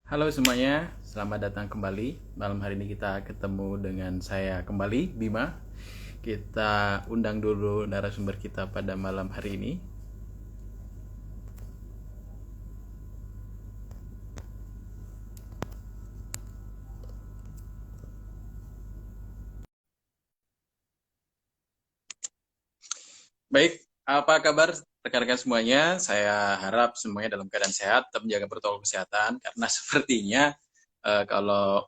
Halo semuanya, selamat datang kembali. Malam hari ini kita ketemu dengan saya kembali, Bima. Kita undang dulu narasumber kita pada malam hari ini. Baik, apa kabar rekan-rekan semuanya? Saya harap semuanya dalam keadaan sehat, tetap menjaga protokol kesehatan, karena sepertinya kalau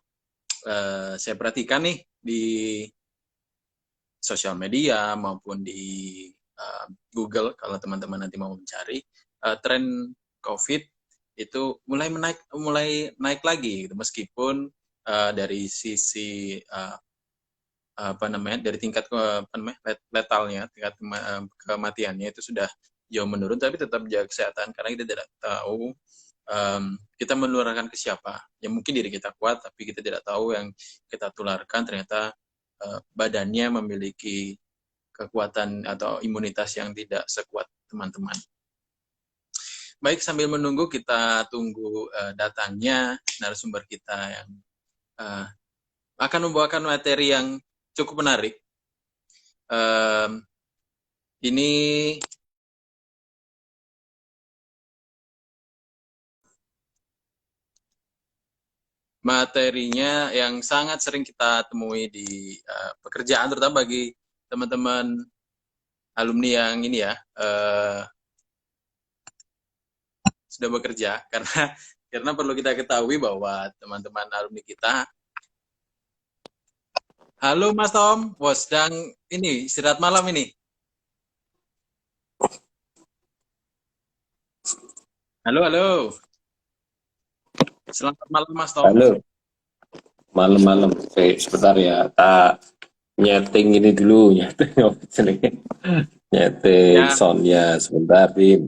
saya perhatikan nih di sosial media maupun di Google, kalau teman-teman nanti mau mencari tren COVID itu mulai naik lagi gitu. Meskipun dari sisi dari tingkat letalnya, tingkat kematiannya itu sudah jauh menurun, tapi tetap jaga kesehatan karena kita tidak tahu kita menularkan ke siapa. Ya mungkin diri kita kuat, tapi kita tidak tahu yang kita tularkan ternyata badannya memiliki kekuatan atau imunitas yang tidak sekuat teman-teman. Baik, sambil menunggu kita tunggu datangnya narasumber kita yang uh, akan membawakan materi yang cukup menarik. Ini materinya yang sangat sering kita temui di pekerjaan, terutama bagi teman-teman alumni yang ini ya sudah bekerja, karena perlu kita ketahui bahwa teman-teman alumni kita. Halo Mas Tom, wah sedang ini istirahat malam ini. Halo, halo. Selamat malam Mas Tom. Halo, malam-malam. Sebentar ya, tak nyeting ini dulu, nyeting nyeting Ya, soundnya sebentar, Bim.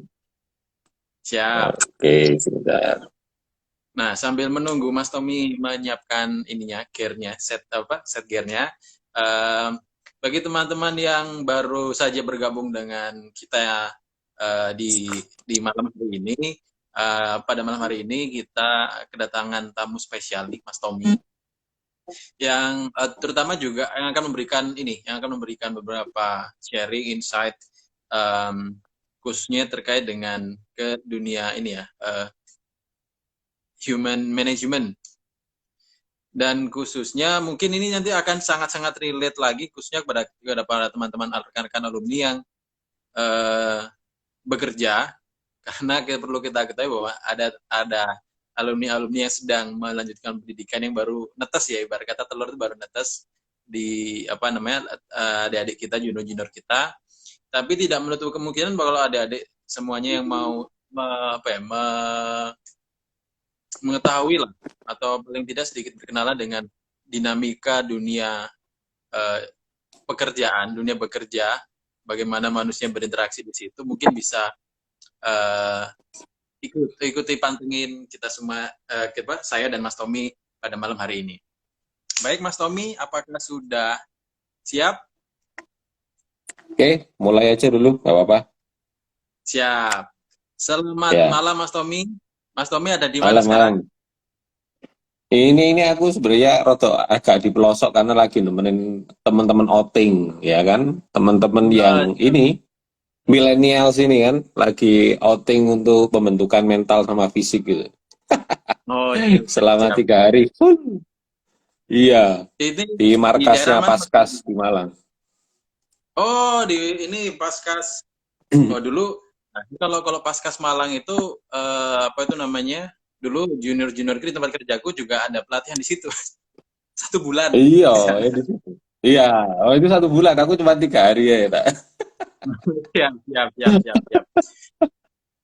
siap. Oke, sebentar. Nah, sambil menunggu Mas Tommy menyiapkan ininya, gearnya, set gearnya. em, Bagi teman-teman yang baru saja bergabung dengan kita di malam hari ini, pada malam hari ini kita kedatangan tamu spesial nih, Mas Tommy, yang terutama juga yang akan memberikan beberapa sharing insight, um, khususnya terkait dengan ke dunia ini ya, human management. Dan khususnya mungkin ini nanti akan sangat-sangat relate lagi khususnya kepada para teman-teman rekan-rekan alumni yang uh, bekerja, karena perlu kita ketahui bahwa ada alumni-alumni yang sedang melanjutkan pendidikan yang baru netes ya, ibarat kata telur itu baru netes di adik-adik kita, junior-junior kita, tapi tidak menutup kemungkinan bahwa adik-adik semuanya yang mau mengetahui lah, atau paling tidak sedikit berkenalan dengan dinamika dunia eh, pekerjaan, dunia bekerja, bagaimana manusia berinteraksi di situ, mungkin bisa eh, ikuti pantengin kita semua, saya dan Mas Tommy pada malam hari ini. Baik Mas Tommy, apakah sudah siap? Oke, mulai aja dulu, nggak apa-apa. Siap. Selamat Ya, malam Mas Tommy. Mas Tommy ada di mana sekarang? malam-malam. Ini aku sebenarnya rada agak di pelosok karena lagi nemenin teman-teman outing, ya kan? Teman-teman yang Oh, siap. ini milenial sini kan, lagi outing untuk pembentukan mental sama fisik gitu. Oh, siap, siap, Selama siap. 3 hari. Iya, Ini di di daerah markasnya mana Mas Tommy? Paskas di Malang. Oh, di ini Paskas. Oh, dulu nah, kalau kalau Paskas Malang itu apa itu namanya? Dulu junior-junior di tempat kerjaku juga ada pelatihan di situ. 1 bulan Iya, di sana. ya di situ. Iya, oh itu 1 bulan. Aku cuma 3 hari ya, Pak. Siap, siap, siap, siap, siap.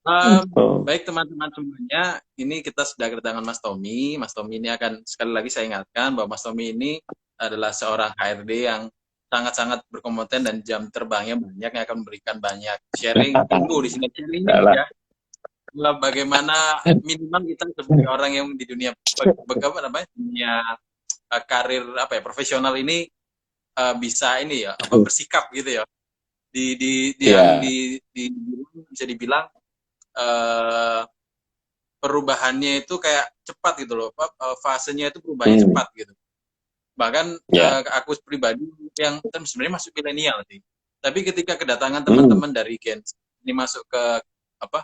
Um, Oh, Baik teman-teman semuanya, ini kita sudah kedatangan Mas Tommy. Mas Tommy ini akan sekali lagi saya ingatkan bahwa Mas Tommy ini adalah seorang HRD yang sangat-sangat berkompeten dan jam terbangnya banyak, yang akan memberikan banyak sharing ilmu di sini. Sharing ini salah. ya, bagaimana minimal kita sebagai orang yang di dunia dunia karir profesional ini bisa ini ya, bersikap gitu ya. Di yang Iya, bisa dibilang eh, perubahannya itu kayak cepat gitu loh, fasenya itu perubahannya cepat gitu. Bahkan aku pribadi yang sebenarnya masuk milenial sih. Tapi ketika kedatangan teman-teman dari Gen Z ini masuk ke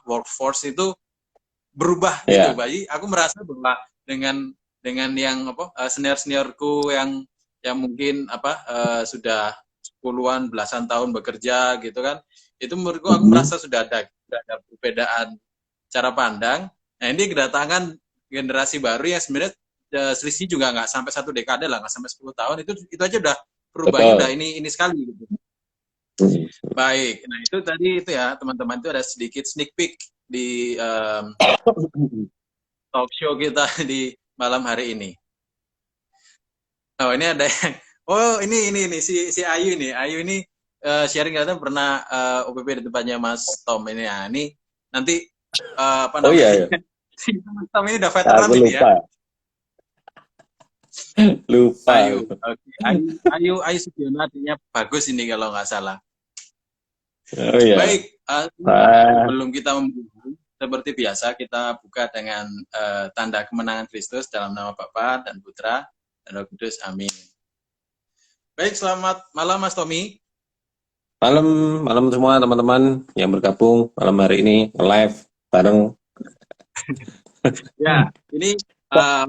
workforce itu berubah gitu, Pak. Aku merasa bahwa dengan yang senior-seniorku yang mungkin sudah puluhan belasan tahun bekerja gitu kan, itu menurutku aku merasa sudah ada perbedaan cara pandang. Nah, ini kedatangan generasi baru yang sebenarnya selisih juga nggak sampai 1 dekade lah, nggak sampai 10 tahun, itu aja udah perubahannya udah ini sekali gitu. Baik, nah itu tadi itu ya teman-teman, itu ada sedikit sneak peek di talk show kita di malam hari ini. Oh, ini ada yang ini si Ayu ini sharing katanya pernah OPP di tempatnya Mas Tom ini ya. Ini nanti apa namanya? Si Mas Tom ini udah veteran ini ya. Lupa. Ayu Sugiono artinya bagus ini kalau nggak salah. Oh, iya. Baik, sebelum kita memulai, seperti biasa kita buka dengan tanda kemenangan Kristus dalam nama Bapa dan Putra dan Roh Kudus. Amin. Baik, selamat malam Mas Tommy. Malam semua teman-teman yang bergabung malam hari ini live bareng. Ya, ini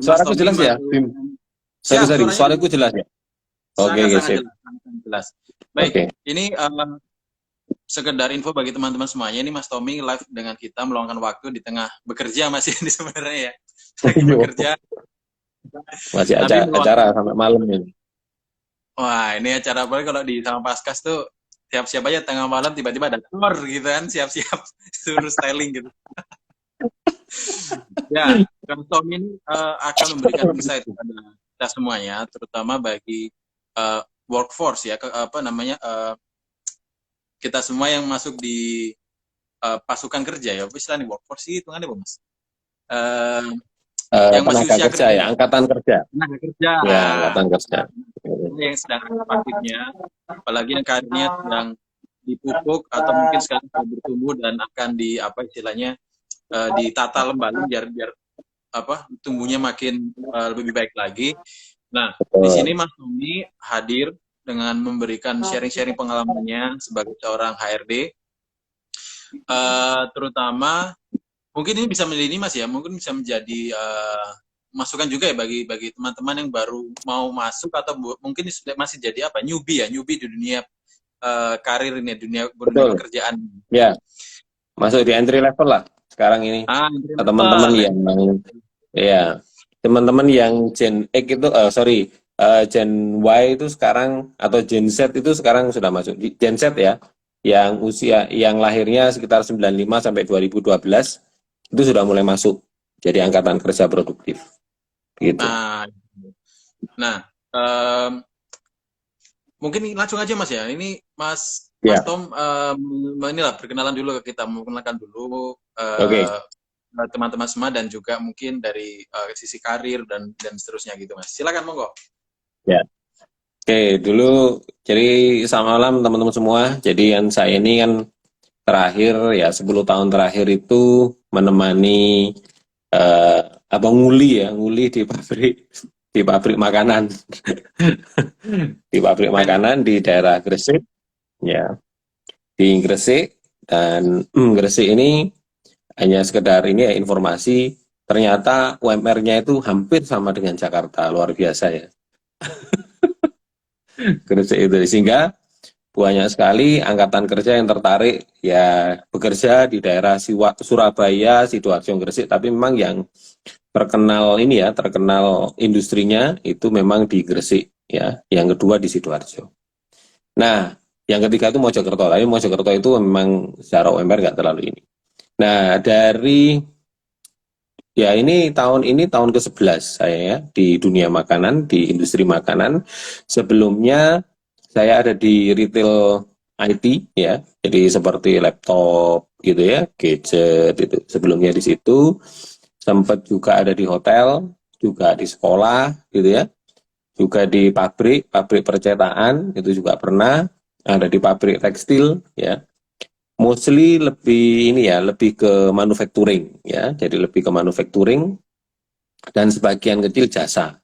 suaraku jelas ya, Bim? Suaraku jelas ya? Oke, jelas. Baik, ini sekedar info bagi teman-teman semuanya, ini Mas Tommy live dengan kita meluangkan waktu di tengah bekerja masih ini sebenarnya ya. Lagi bekerja. Masih acara sampai malam ini. Wah, ini acara apa kalau di sama Paskas tuh siap-siap aja tengah malam tiba-tiba ada tour gitu kan, siap-siap suruh styling gitu. Ya, Mas Tommy ini akan memberikan insight kepada kita semuanya, terutama bagi workforce ya, kita semua yang masuk di pasukan kerja ya, istilahnya workforce itu kan ya, Mas? Yang masih usia kerja ya, angkatan kerja. Tenaga kerja. Ya, angkatan kerja. Yang sedang aktifnya, apalagi yang karirnya sedang dipupuk atau mungkin sekarang sudah bertumbuh dan akan ditata kembali biar tumbuhnya makin lebih baik lagi. Nah, di sini Mas Tommy hadir dengan memberikan sharing-sharing pengalamannya sebagai seorang HRD, terutama mungkin ini bisa menjadi ini Mas ya, mungkin bisa menjadi masukan juga ya bagi teman-teman yang baru mau masuk atau mungkin masih jadi newbie di dunia karir ini, dunia pekerjaan. Ya, masuk di entry level lah sekarang ini. Teman-teman yang teman-teman yang Gen X itu Gen Y itu sekarang, atau Gen Z itu sekarang sudah masuk. Gen Z ya, yang usia yang lahirnya sekitar 95 sampai 2012 itu sudah mulai masuk jadi angkatan kerja produktif gitu. Nah, mungkin langsung aja Mas ya. Ini Mas Tom inilah perkenalan dulu ke kita, memperkenalkan dulu teman-teman semua dan juga mungkin dari sisi karir dan seterusnya gitu Mas. Silakan monggo. Ya. Oke, dulu jadi selamat malam teman-teman semua. Jadi yang saya ini kan terakhir ya 10 tahun terakhir itu menemani nguli di pabrik makanan di pabrik makanan di daerah Gresik ya, di Gresik. Dan Gresik ini hanya sekedar ini ya, informasi, ternyata UMR-nya itu hampir sama dengan Jakarta, luar biasa ya. Gresik itu, sehingga banyak sekali angkatan kerja yang tertarik ya bekerja di daerah Surabaya, Sidoarjo, Gresik, tapi memang yang terkenal industrinya itu memang di Gresik ya, yang kedua di Sidoarjo. Nah, yang ketiga itu Mojokerto, tapi Mojokerto itu memang secara UMR nggak terlalu ini. Nah, ini tahun ke-11 saya ya di dunia makanan, di industri makanan. Sebelumnya saya ada di retail IT ya, jadi seperti laptop gitu ya, gadget itu. Sebelumnya di situ, sempat juga ada di hotel, juga di sekolah gitu ya, juga di pabrik percetakan itu juga pernah, ada di pabrik tekstil ya. Mostly lebih ke manufacturing ya, jadi lebih ke manufacturing. dan sebagian kecil jasa.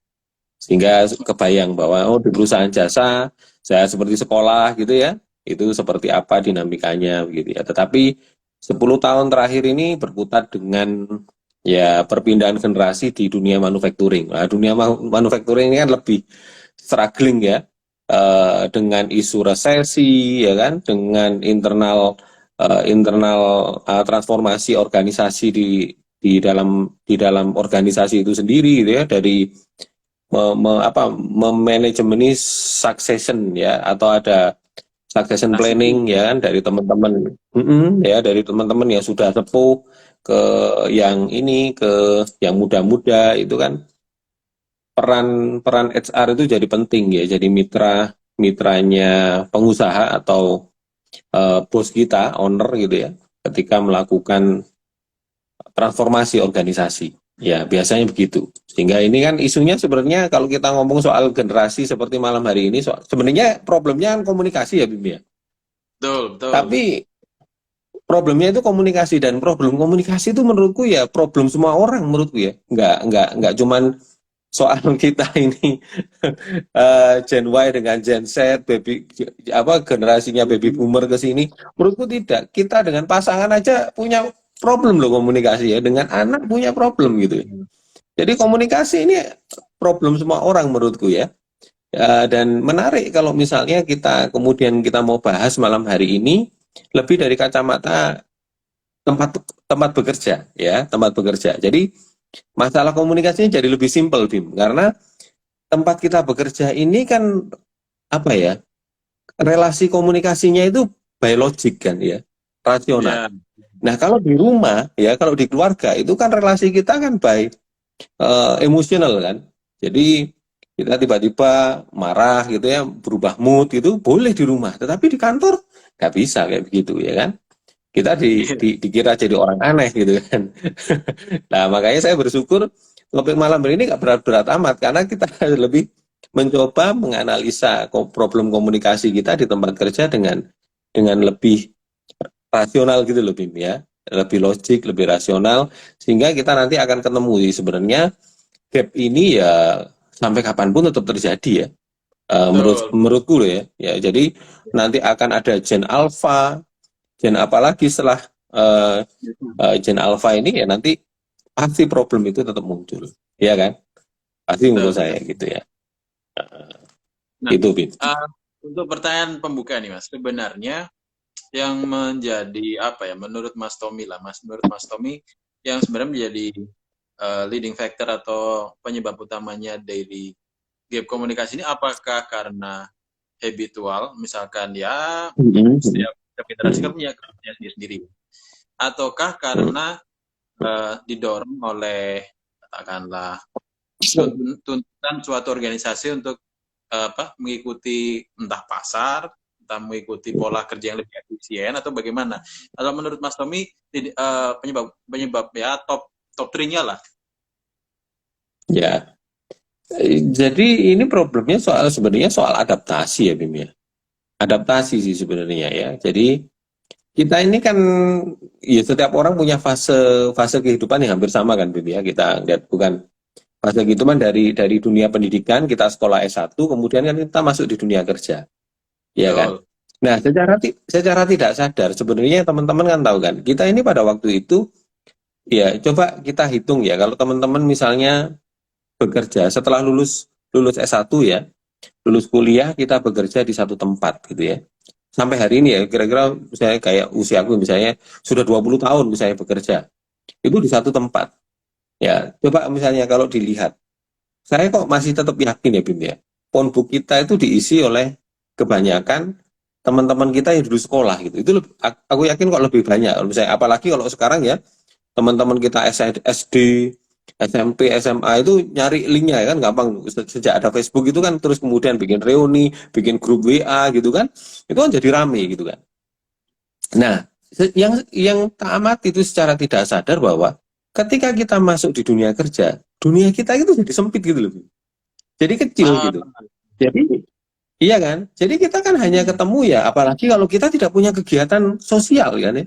Sehingga kebayang bahwa di perusahaan jasa saya seperti sekolah gitu ya, itu seperti apa dinamikanya gitu ya. Tetapi 10 tahun terakhir ini berputar dengan ya perpindahan generasi di dunia manufacturing. Nah, dunia manufacturing ini kan lebih struggling ya, dengan isu resesi ya kan, dengan internal transformasi organisasi di dalam organisasi itu sendiri gitu ya, dari memanajemeni succession ya, atau ada succession planning ya kan, dari teman-teman ya, dari teman-teman yang sudah sepuh ke yang muda-muda itu kan, peran HR itu jadi penting ya, jadi mitranya pengusaha atau bos kita, owner gitu ya, ketika melakukan transformasi organisasi. Ya, biasanya begitu. Sehingga ini kan isunya sebenarnya kalau kita ngomong soal generasi seperti malam hari ini, sebenarnya problemnya kan komunikasi ya, Bim ya. Betul, betul. Tapi problemnya itu komunikasi, dan problem komunikasi itu menurutku ya problem semua orang menurutku ya. Nggak cuman soal kita ini Gen Y dengan Gen Z, generasinya baby boomer ke sini. Menurutku tidak. Kita dengan pasangan aja punya problem loh komunikasi ya, dengan anak punya problem gitu ya. Jadi komunikasi ini problem semua orang menurutku ya. Dan menarik kalau misalnya kemudian kita mau bahas malam hari ini lebih dari kacamata tempat bekerja ya, tempat bekerja. Jadi masalah komunikasinya jadi lebih simpel, Bim, karena tempat kita bekerja ini kan apa ya, relasi komunikasinya itu biologik kan ya, rasional. Ya. Nah, kalau di rumah ya, kalau di keluarga itu kan relasi kita kan emosional kan. Jadi kita tiba-tiba marah gitu ya, berubah mood gitu boleh di rumah, tetapi di kantor nggak bisa kayak begitu ya kan. Kita dikira jadi orang aneh gitu kan. Nah, makanya saya bersyukur topik malam ini nggak berat-berat amat, karena kita lebih mencoba menganalisa problem komunikasi kita di tempat kerja dengan lebih rasional gitu loh, Bim ya, lebih logik, lebih rasional, sehingga kita nanti akan ketemu sebenarnya gap ini ya sampai kapanpun tetap terjadi ya. Menurutku loh ya. Ya, jadi nanti akan ada Gen Alpha, Gen apalagi setelah Gen Alpha ini ya, nanti pasti problem itu tetap muncul, ya kan? Pasti menurut saya gitu ya. Nah, Itu, Bim. untuk pertanyaan pembuka nih, Mas, sebenarnya yang menjadi apa ya, menurut Mas Tommy yang sebenarnya menjadi leading factor atau penyebab utamanya dari gap komunikasi ini, apakah karena habitual, misalkan ya setiap generasi kan punya kepentingan sendiri, ataukah karena didorong oleh katakanlah tuntutan suatu organisasi untuk mengikuti entah pasar, entah mengikuti pola kerja yang lebih efisien, atau bagaimana? Kalau menurut Mas Tommy, penyebab ya top 3-nya lah. Ya, jadi ini problemnya sebenarnya soal adaptasi ya, Bim ya. Adaptasi sih sebenarnya ya. Jadi kita ini kan ya, setiap orang punya fase kehidupan yang hampir sama kan, Bim ya. Kita lihat bukan fase kehidupan dari dunia pendidikan, kita sekolah S1, kemudian kan kita masuk di dunia kerja. Ya kan? Nah, secara tidak sadar sebenarnya teman-teman kan tahu kan, kita ini pada waktu itu ya, coba kita hitung ya, kalau teman-teman misalnya bekerja setelah lulus S1 ya, lulus kuliah kita bekerja di satu tempat gitu ya. Sampai hari ini ya, kira-kira misalnya kayak usia aku misalnya sudah 20 tahun misalnya bekerja, itu di satu tempat. Ya, coba misalnya kalau dilihat, saya kok masih tetap yakin ya, Bim ya, phonebook kita itu diisi oleh kebanyakan teman-teman kita yang dulu sekolah gitu. Itu aku yakin kok lebih banyak. Misalnya apalagi kalau sekarang ya, teman-teman kita SD, SMP, SMA itu nyari linknya ya kan gampang. Sejak ada Facebook itu kan, terus kemudian bikin reuni, bikin grup WA gitu kan, itu kan jadi rame gitu kan. Nah, yang tak amat itu secara tidak sadar bahwa ketika kita masuk di dunia kerja, dunia kita itu jadi sempit gitu loh. Jadi kecil gitu. Jadi iya kan? Jadi kita kan hanya ketemu ya, apalagi kalau kita tidak punya kegiatan sosial kan ya.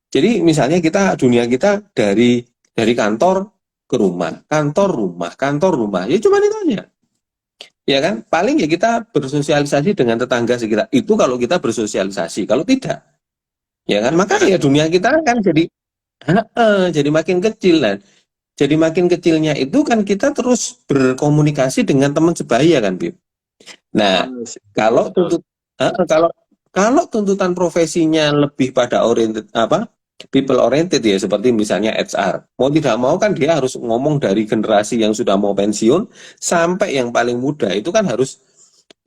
Jadi misalnya dunia kita dari kantor ke rumah, kantor rumah. Ya cuma itu aja. Ya kan? Paling ya kita bersosialisasi dengan tetangga sekitar. Itu kalau kita bersosialisasi. Kalau tidak, ya kan? Maka ya dunia kita kan jadi makin kecil lah. Jadi makin kecilnya itu kan kita terus berkomunikasi dengan teman sebaya kan, Bib. Nah, kalau tuntut kalau kalau tuntutan profesinya lebih pada oriented apa? People oriented ya, seperti misalnya HR. Mau tidak mau kan dia harus ngomong dari generasi yang sudah mau pensiun sampai yang paling muda. Itu kan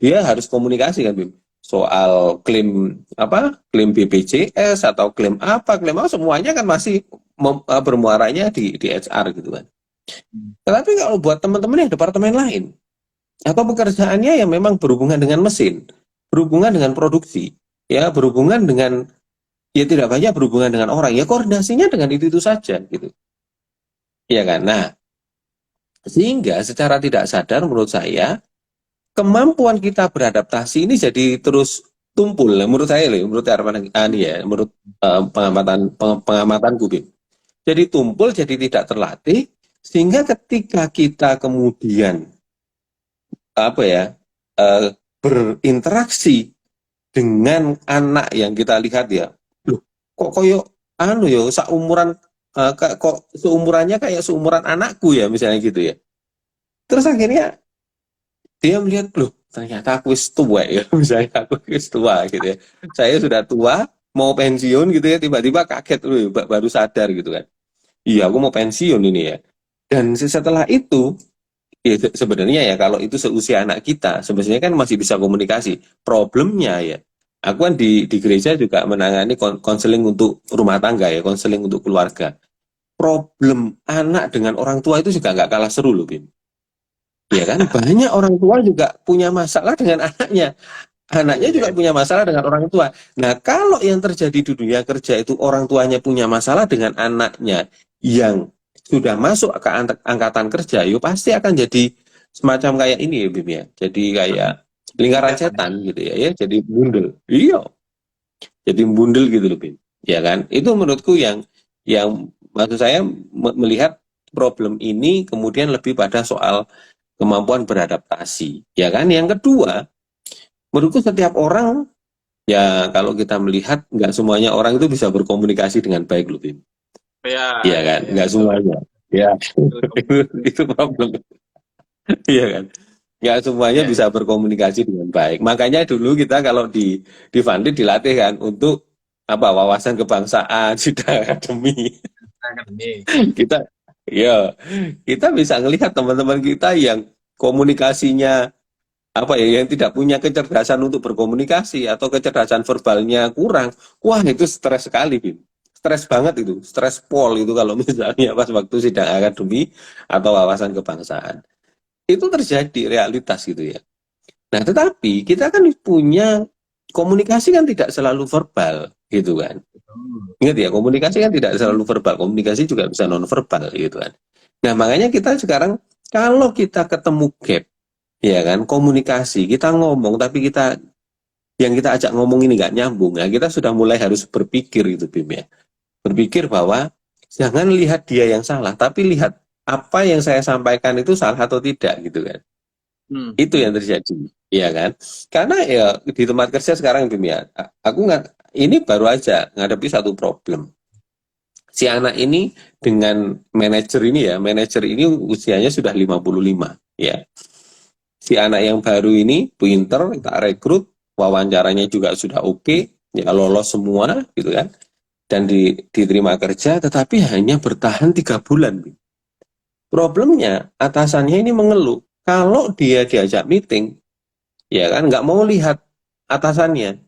dia harus komunikasi kan, Bim. Soal klaim apa? Klaim BPJS atau klaim apa semuanya kan masih bermuaranya di HR gitu kan. Tetapi kalau buat teman-teman yang departemen lain atau pekerjaannya yang memang berhubungan dengan mesin, berhubungan dengan produksi, ya berhubungan dengan ya tidak banyak berhubungan dengan orang, ya koordinasinya dengan itu saja gitu. Ya kan? Nah, sehingga secara tidak sadar menurut saya kemampuan kita beradaptasi ini jadi terus tumpul menurut saya loh, menurut Arman ya, menurut pengamatan Bim. Jadi tumpul, jadi tidak terlatih, sehingga ketika kita kemudian apa ya berinteraksi dengan anak yang kita lihat ya, loh kok koyo anu yo seumuran kok seumurannya kayak seumuran anakku ya misalnya gitu ya. Terus akhirnya dia melihat, loh ternyata aku wis tua ya, misalnya aku wis tua gitu ya. Saya sudah tua, mau pensiun gitu ya, tiba-tiba kaget loh baru sadar gitu kan. Iya, aku mau pensiun ini ya. Dan setelah itu ya, sebenarnya ya kalau itu seusia anak kita, sebenarnya kan masih bisa komunikasi. Problemnya ya, aku kan di gereja juga menangani konseling untuk rumah tangga ya, konseling untuk keluarga. Problem anak dengan orang tua itu juga nggak kalah seru loh, Bim. Ya kan, banyak orang tua juga punya masalah dengan anaknya. Anaknya juga punya masalah dengan orang tua. Nah, kalau yang terjadi di dunia kerja itu orang tuanya punya masalah dengan anaknya yang sudah masuk ke angkatan kerja, yuk pasti akan jadi semacam kayak ini ya, Bim ya. Jadi kayak lingkaran setan gitu ya, jadi bundel. Iya, jadi bundel gitu loh, Bim. Ya kan? Itu menurutku yang maksud saya melihat problem ini kemudian lebih pada soal kemampuan beradaptasi. Ya kan? Yang kedua, menurutku setiap orang ya kalau kita melihat nggak semuanya orang itu bisa berkomunikasi dengan baik loh, Bim. Iya kan? Nggak semuanya. Ya, itu problem. Iya kan? Nggak semuanya bisa berkomunikasi dengan baik. Makanya dulu kita kalau di Funded dilatih kan untuk apa wawasan kebangsaan, sidang akademi. Kita ya kita bisa ngelihat teman-teman kita yang komunikasinya apa ya yang tidak punya kecerdasan untuk berkomunikasi atau kecerdasan verbalnya kurang, wah itu stres sekali, Bim. Stres banget itu, stres pol itu kalau misalnya pas waktu sidang akademi atau wawasan kebangsaan. Itu terjadi realitas gitu ya. Nah, tetapi kita kan punya komunikasi kan tidak selalu verbal gitu kan. Ingat ya, komunikasi kan tidak selalu verbal, komunikasi juga bisa non verbal gitu kan. Nah, makanya kita sekarang kalau kita ketemu gap ya kan komunikasi kita ngomong tapi yang kita ajak ngomong ini nggak nyambung ya kita sudah mulai harus berpikir gitu Bim ya berpikir bahwa jangan lihat dia yang salah tapi lihat apa yang saya sampaikan itu salah atau tidak gitu kan itu yang terjadi ya kan karena ya di tempat kerja sekarang Bim ya aku nggak ini baru aja ngadepi satu problem si anak ini dengan manajer ini usianya sudah 55 ya si anak yang baru ini pinter, kita rekrut, wawancaranya juga sudah oke, ya lolos semua gitu kan, dan diterima kerja, tetapi hanya bertahan 3 bulan. Problemnya atasannya ini mengeluh, kalau dia diajak meeting, ya kan nggak mau lihat atasannya,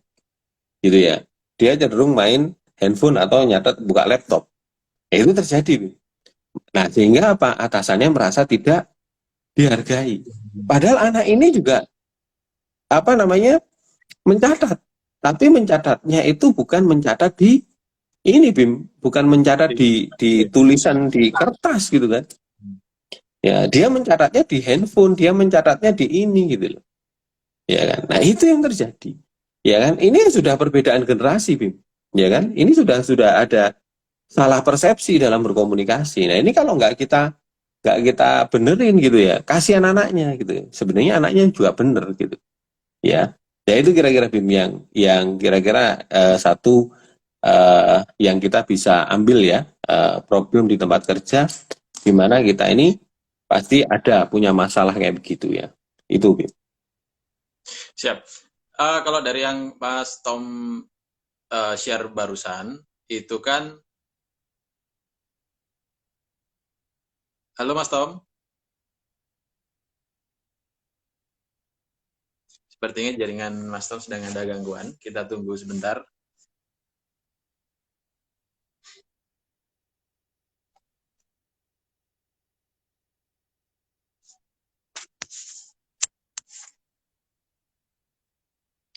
gitu ya, dia cenderung main handphone atau nyatet buka laptop, itu terjadi. Nah sehingga apa? Atasannya merasa tidak dihargai. Padahal anak ini juga apa namanya mencatat, tapi mencatatnya itu bukan mencatat di ini Bim, bukan mencatat di tulisan di kertas gitu kan. Ya, dia mencatatnya di handphone, dia mencatatnya di ini gitu loh. Ya kan? Nah, itu yang terjadi. Ya kan? Ini sudah perbedaan generasi Bim. Ya kan? Ini sudah ada salah persepsi dalam berkomunikasi. Nah, ini kalau nggak kita nggak kita benerin gitu ya, kasihan anaknya gitu. Sebenarnya anaknya juga bener gitu ya. Ya itu kira-kira Bim yang kira-kira satu yang kita bisa ambil ya, problem di tempat kerja di mana kita ini pasti ada punya masalah kayak begitu ya. Itu Bim. Siap. Kalau dari yang Mas Tom share barusan, itu kan, halo Mas Tom, sepertinya jaringan Mas Tom sedang ada gangguan. Kita tunggu sebentar.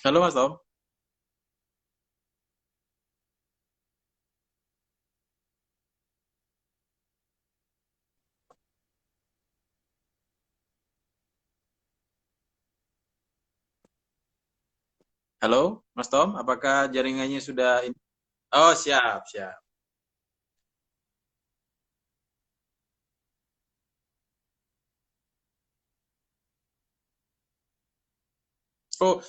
Halo Mas Tom. Halo Mas Tom, apakah jaringannya sudah ini? Oh, siap, siap. Oh,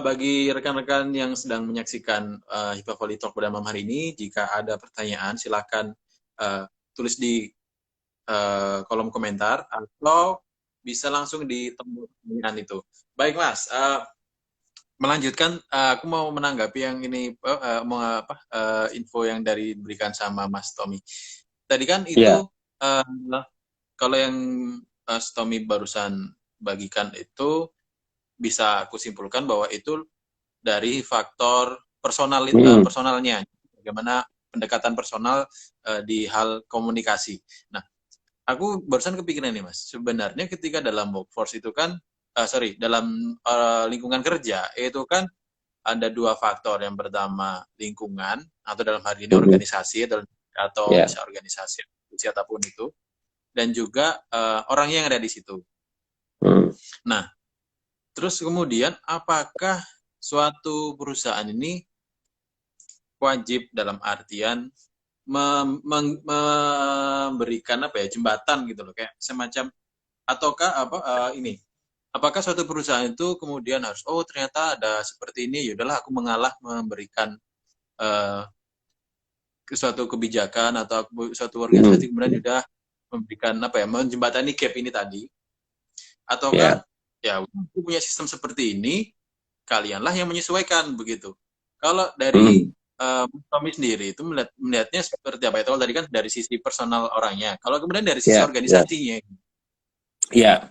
bagi rekan-rekan yang sedang menyaksikan Hippa Volley Talk pada malam hari ini, jika ada pertanyaan silakan tulis di kolom komentar atau bisa langsung ditemu pertanyaan itu. Baik Mas, melanjutkan, aku mau menanggapi yang ini, mau apa, info yang dari diberikan sama Mas Tommy. Tadi kan Ya. itu, kalau yang Tommy barusan bagikan itu bisa aku simpulkan bahwa itu dari faktor personalnya, bagaimana pendekatan personal di hal komunikasi. Nah, aku barusan kepikiran nih Mas, sebenarnya ketika dalam workforce itu kan, dalam lingkungan kerja itu kan ada dua faktor. Yang pertama lingkungan, atau dalam hal ini organisasi atau Ya. bisa organisasi siapapun itu, dan juga orang yang ada di situ. Nah, terus kemudian apakah suatu perusahaan ini wajib dalam artian memberikan apa ya, jembatan gitu loh, kayak semacam, ataukah ini, apakah suatu perusahaan itu kemudian harus, oh ternyata ada seperti ini, yaudahlah aku mengalah memberikan suatu kebijakan atau suatu organisasi kemudian sudah memberikan apa ya, menjembatani gap ini tadi, ataukah ya aku punya sistem seperti ini, kalianlah yang menyesuaikan begitu. Kalau dari Tommy sendiri itu melihatnya seperti apa itu? Kalau tadi kan dari sisi personal orangnya, kalau kemudian dari sisi organisasinya. Ya,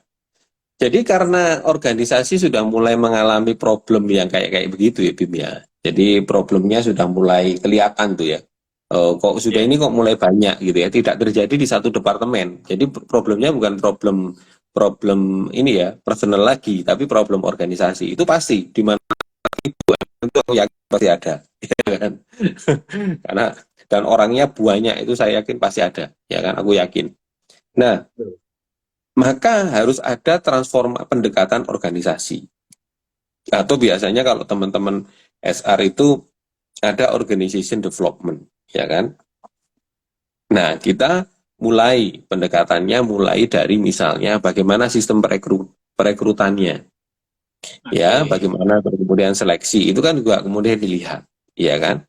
jadi karena organisasi sudah mulai mengalami problem yang kayak begitu ya Bim ya. Jadi problemnya sudah mulai kelihatan tuh ya. Kok sudah ini kok mulai banyak gitu ya. Tidak terjadi di satu departemen. Jadi problemnya bukan problem ini ya personal lagi, tapi problem organisasi. Itu pasti di mana itu aku yakin pasti ada, ya kan? Karena dan orangnya banyak itu saya yakin pasti ada, ya kan? Aku yakin. Nah, maka harus ada pendekatan organisasi. Atau biasanya kalau teman-teman SR itu ada organization development, ya kan? Nah, kita mulai pendekatannya mulai dari misalnya bagaimana sistem perekrutannya, ya, bagaimana kemudian seleksi itu kan juga kemudian dilihat, ya kan?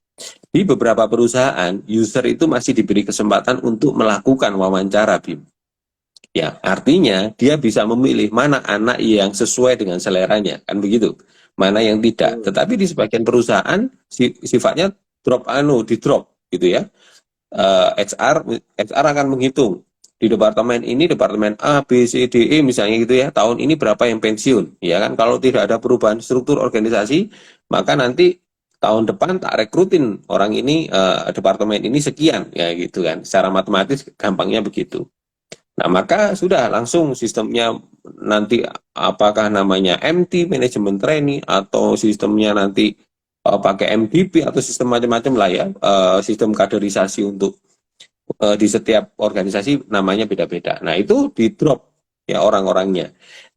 Di beberapa perusahaan, user itu masih diberi kesempatan untuk melakukan wawancara, Bim. Ya, artinya dia bisa memilih mana anak yang sesuai dengan seleranya, kan begitu. Mana yang tidak. Tetapi di sebagian perusahaan sifatnya di drop gitu ya. HR akan menghitung di departemen A, B, C, D, E misalnya gitu ya. Tahun ini berapa yang pensiun, ya kan? Kalau tidak ada perubahan struktur organisasi, maka nanti tahun depan tak rekrutin orang ini, departemen ini sekian, ya gitu kan. Secara matematis gampangnya begitu. Nah, maka sudah langsung sistemnya nanti apakah namanya MT, manajemen trainee, atau sistemnya nanti pakai MDP atau sistem macam-macam lah ya, sistem kaderisasi untuk di setiap organisasi namanya beda-beda. Nah, itu di drop ya orang-orangnya.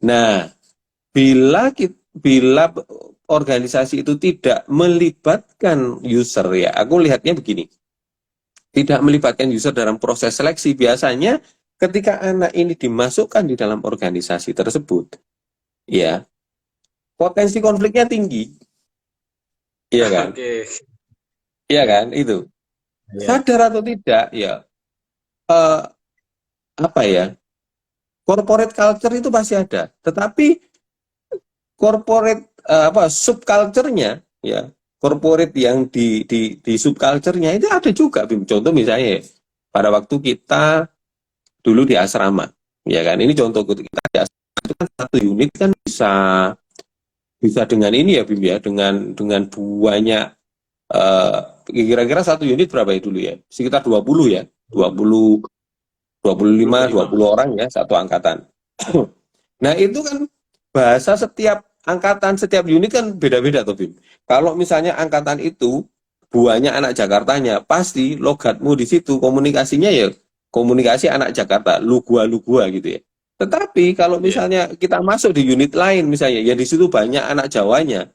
Nah, bila organisasi itu tidak melibatkan user ya, aku lihatnya begini. Tidak melibatkan user dalam proses seleksi, biasanya ketika anak ini dimasukkan di dalam organisasi tersebut, ya, potensi konfliknya tinggi, iya kan? Oke. Iya kan? Itu. Ya. Sadar atau tidak, ya, eh, apa ya? Corporate culture itu pasti ada, tetapi corporate apa subculture-nya, ya, corporate yang di subculture-nya itu ada juga, Bim. Contoh misalnya pada waktu kita dulu di asrama, ya kan? Ini contoh kita di asrama itu kan satu unit kan bisa bisa dengan ini ya, Bim ya, dengan banyak eh, kira-kira satu unit berapa ya dulu ya? Sekitar 20 ya. 20 25 25. 20 orang ya satu angkatan. Nah, itu kan bahasa setiap angkatan, setiap unit kan beda-beda tuh, Bim. Kalau misalnya angkatan itu buahnya anak Jakartanya, pasti logatmu di situ komunikasinya ya komunikasi anak Jakarta, lu gua gitu ya. Tetapi kalau Ya. misalnya kita masuk di unit lain misalnya, ya di situ banyak anak Jawanya,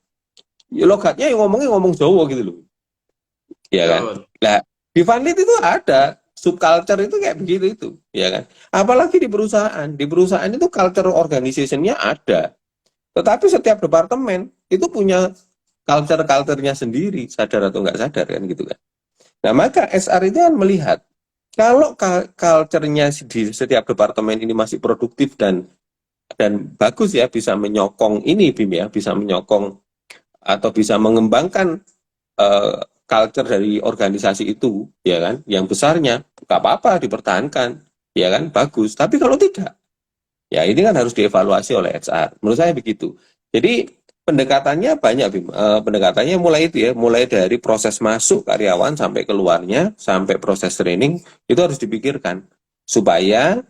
ya logatnya yang ngomongnya ngomong Jawa gitu loh. Ya kan? Betul. Nah, di Funlit itu ada subculture itu kayak begitu itu, ya kan? Apalagi di perusahaan itu culture organization-nya ada. Tetapi setiap departemen itu punya culture-culture-nya sendiri, sadar atau nggak sadar kan gitu kan. Nah, maka SR itu kan melihat kalau culture-nya di setiap departemen ini masih produktif dan bagus ya bisa menyokong ini Bim ya, bisa menyokong atau bisa mengembangkan eh, culture dari organisasi itu, ya kan, yang besarnya nggak apa-apa dipertahankan, ya kan, bagus. Tapi kalau tidak, ya ini kan harus dievaluasi oleh HR. Menurut saya begitu. Jadi pendekatannya banyak, Bim. Pendekatannya mulai itu ya, mulai dari proses masuk karyawan sampai keluarnya, sampai proses training itu harus dipikirkan supaya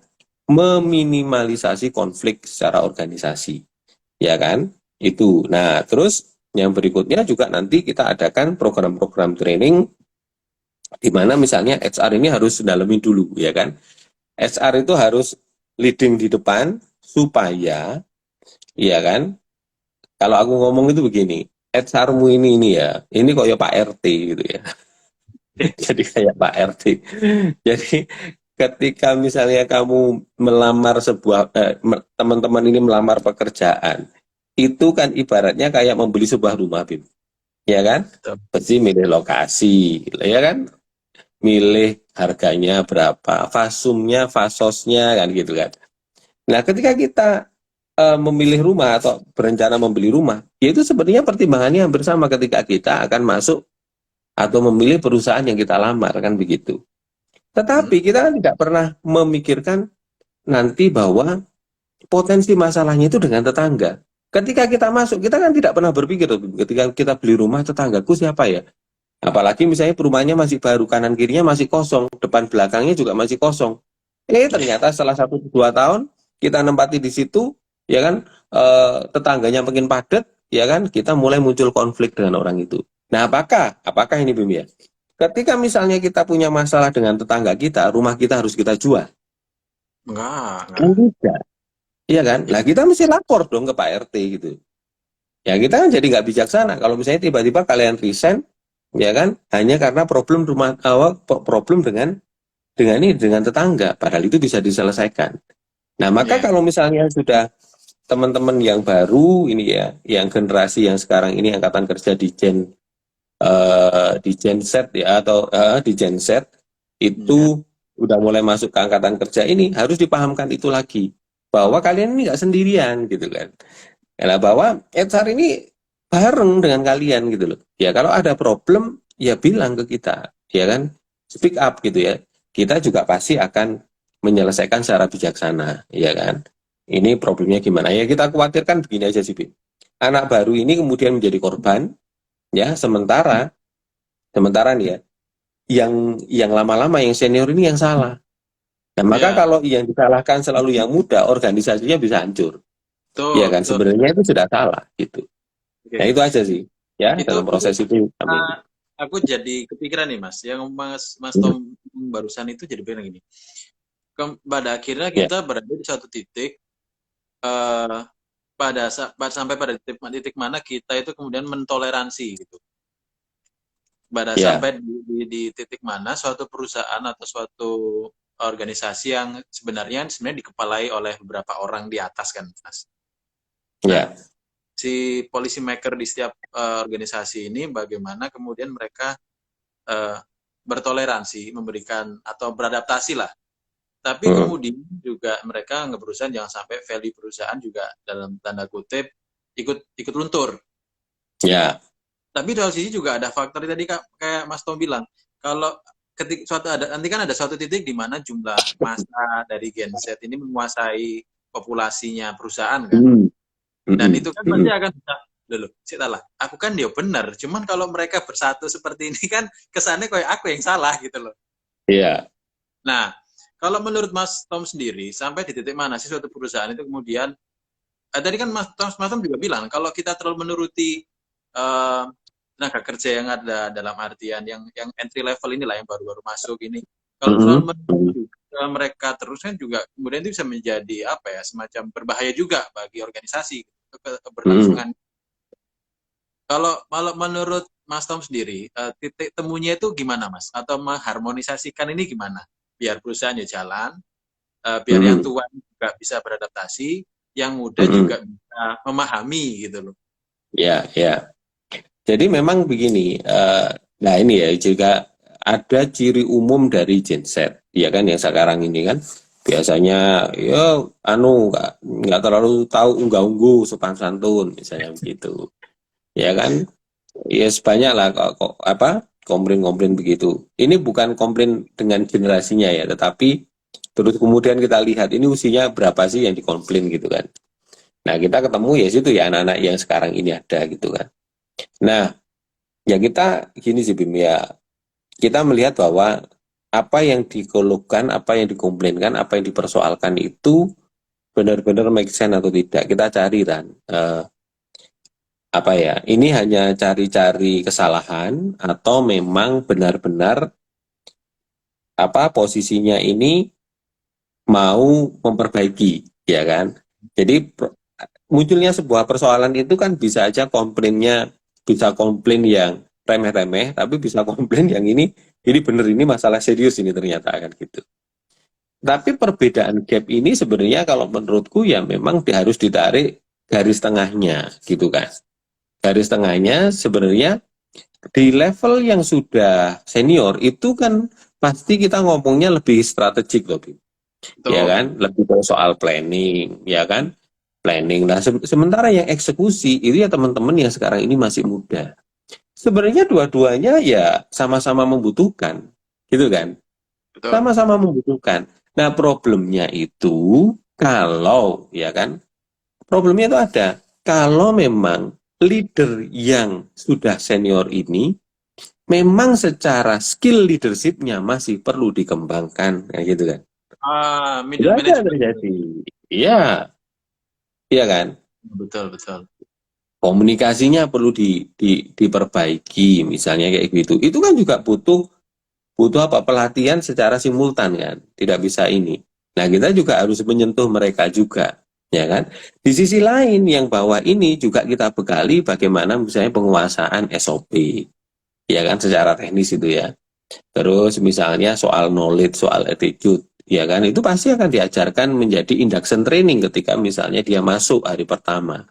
meminimalisasi konflik secara organisasi, ya kan? Itu. Nah, terus yang berikutnya juga nanti kita adakan program-program training di mana misalnya HR ini harus dalamin dulu, ya kan? HR itu harus leading di depan supaya, ya kan? Kalau aku ngomong itu begini, HR-mu ini ya, ini kok ya Pak RT gitu ya. Jadi kayak Pak RT. Jadi ketika misalnya kamu melamar sebuah teman-teman ini melamar pekerjaan, itu kan ibaratnya kayak membeli sebuah rumah, Bim. Ya kan? Betul. Pasti milih lokasi, ya kan? Milih harganya berapa, fasumnya, fasosnya kan gitu kan. Nah, ketika kita memilih rumah atau berencana membeli rumah, ya itu sebenarnya pertimbangannya hampir sama ketika kita akan masuk atau memilih perusahaan yang kita lamar kan begitu. Hmm. Tetapi kita kan tidak pernah memikirkan nanti bahwa potensi masalahnya itu dengan tetangga. Ketika kita masuk, kita kan tidak pernah berpikir ketika kita beli rumah tetanggaku siapa ya? Apalagi misalnya perumahannya masih baru, kanan kirinya masih kosong, depan belakangnya juga masih kosong. Ternyata setelah 1 2 tahun kita nempati di situ, ya kan, tetangganya makin padat, ya kan, kita mulai muncul konflik dengan orang itu. Nah, apakah ini Bim ya? Ketika misalnya kita punya masalah dengan tetangga kita, rumah kita harus kita jual. Enggak. Kan tidak. Iya kan? Ya. Lah kita mesti lapor dong ke Pak RT gitu. Ya kita kan jadi nggak bijaksana kalau misalnya tiba-tiba kalian resign, ya kan? Hanya karena problem rumah awal, problem dengan tetangga. Padahal itu bisa diselesaikan. Nah, maka Ya. kalau misalnya sudah teman-teman yang baru ini ya, yang generasi yang sekarang ini angkatan kerja di Gen Z ya atau di Gen Z Ya. itu udah mulai masuk ke angkatan kerja ini harus dipahamkan itu lagi bahwa kalian ini nggak sendirian gitu kan. Karena bahwa HR ini bareng dengan kalian gitu loh. Ya kalau ada problem ya bilang ke kita, ya kan? Speak up gitu ya. Kita juga pasti akan menyelesaikan secara bijaksana, ya kan? Ini problemnya gimana? Ya kita khawatirkan begini aja sih, Bim. Anak baru ini kemudian menjadi korban, ya, sementara nih ya, yang lama-lama yang senior ini yang salah. Nah, maka Ya. kalau yang disalahkan selalu yang muda, organisasinya bisa hancur. Ya Betul, kan, betul. sebenarnya itu sudah salah gitu. Nah, Oke. itu aja sih. Ya, Itu dalam proses itu kami. uh, aku jadi kepikiran nih Mas, yang Mas Mas Hmm, Tom barusan itu jadi bilang gini. Pada akhirnya ya, kita berada di satu titik eh sampai pada titik mana kita itu kemudian mentoleransi gitu. Pada ya, sampai di titik mana suatu perusahaan atau suatu organisasi yang sebenarnya dikepalai oleh beberapa orang di atas kan, Mas. Nah, Ya. si policy maker di setiap organisasi ini bagaimana kemudian mereka bertoleransi, memberikan atau beradaptasi lah. Tapi Hmm. kemudian juga mereka berusaha jangan sampai value perusahaan juga dalam tanda kutip ikut luntur. Ya. Tapi dari sisi juga ada faktor tadi kayak Mas Tom bilang, kalau nanti kan ada suatu titik di mana jumlah massa dari Gen Z ini menguasai populasinya perusahaan kan. Hmm. Dan Hmm. itu kan pasti akan bisa, loh, lah, aku kan dia benar, cuman kalau mereka bersatu seperti ini kan kesannya kayak aku yang salah gitu loh. Iya. Nah, kalau menurut Mas Tom sendiri, sampai di titik mana sih suatu perusahaan itu kemudian, tadi kan Mas Tom juga bilang, kalau kita terlalu menuruti tenaga kerja yang ada dalam artian yang entry level inilah yang baru-baru masuk ini, kalau terlalu menuruti mereka terus kan juga kemudian itu bisa menjadi apa ya, semacam berbahaya juga bagi organisasi keberlangsungan. Kalau menurut Mas Tom sendiri, titik temunya itu gimana Mas? Atau mengharmonisasikan ini gimana? Biar perusahaannya jalan, biar yang tua juga bisa beradaptasi, yang muda juga bisa memahami gitu loh. Ya, ya. Jadi memang begini, nah ini ya juga ada ciri umum dari Gen Z, ya kan yang sekarang ini kan biasanya ya nggak terlalu tahu unggah-ungguh sopan santun misalnya begitu, ya kan? Ya sebanyak lah kok apa komplain-komplain begitu. Ini bukan komplain dengan generasinya ya, tetapi terus kemudian kita lihat ini usianya berapa sih yang dikomplain gitu kan. Nah kita ketemu ya situ ya anak-anak yang sekarang ini ada gitu kan. Nah ya kita gini sih Bim ya, kita melihat bahwa apa yang dikeluhkan, apa yang dikomplainkan, apa yang dipersoalkan itu benar-benar make sense atau tidak. Kita cari kan apa ya, ini hanya cari-cari kesalahan atau memang benar-benar apa posisinya ini mau memperbaiki, ya kan? Jadi munculnya sebuah persoalan itu kan bisa aja komplainnya, bisa komplain yang remeh-remeh, tapi bisa komplain yang ini bener, ini masalah serius ini ternyata akan gitu. Tapi perbedaan gap ini sebenarnya kalau menurutku ya memang harus ditarik garis tengahnya gitu kan. Garis tengahnya sebenarnya di level yang sudah senior itu kan pasti kita ngomongnya lebih strategik loh, ya kan? Lebih ke soal planning, ya kan? Planning. Nah, sementara yang eksekusi itu ya teman-teman yang sekarang ini masih muda. Sebenarnya dua-duanya ya sama-sama membutuhkan, gitu kan? Sama-sama membutuhkan. Nah, problemnya itu kalau, ya kan? Problemnya itu ada. Kalau memang leader yang sudah senior ini memang secara skill leadershipnya masih perlu dikembangkan, kayak gitu kan? Middle management terjadi. Iya, iya kan? Betul, betul. Komunikasinya perlu diperbaiki, misalnya kayak gitu. Itu kan juga butuh apa pelatihan secara simultan kan? Tidak bisa ini. Nah, kita juga harus menyentuh mereka juga, ya kan? Di sisi lain yang bawah ini juga kita bekali bagaimana misalnya penguasaan SOP, ya kan secara teknis itu ya. Terus misalnya soal knowledge, soal attitude, ya kan itu pasti akan diajarkan menjadi induction training ketika misalnya dia masuk hari pertama.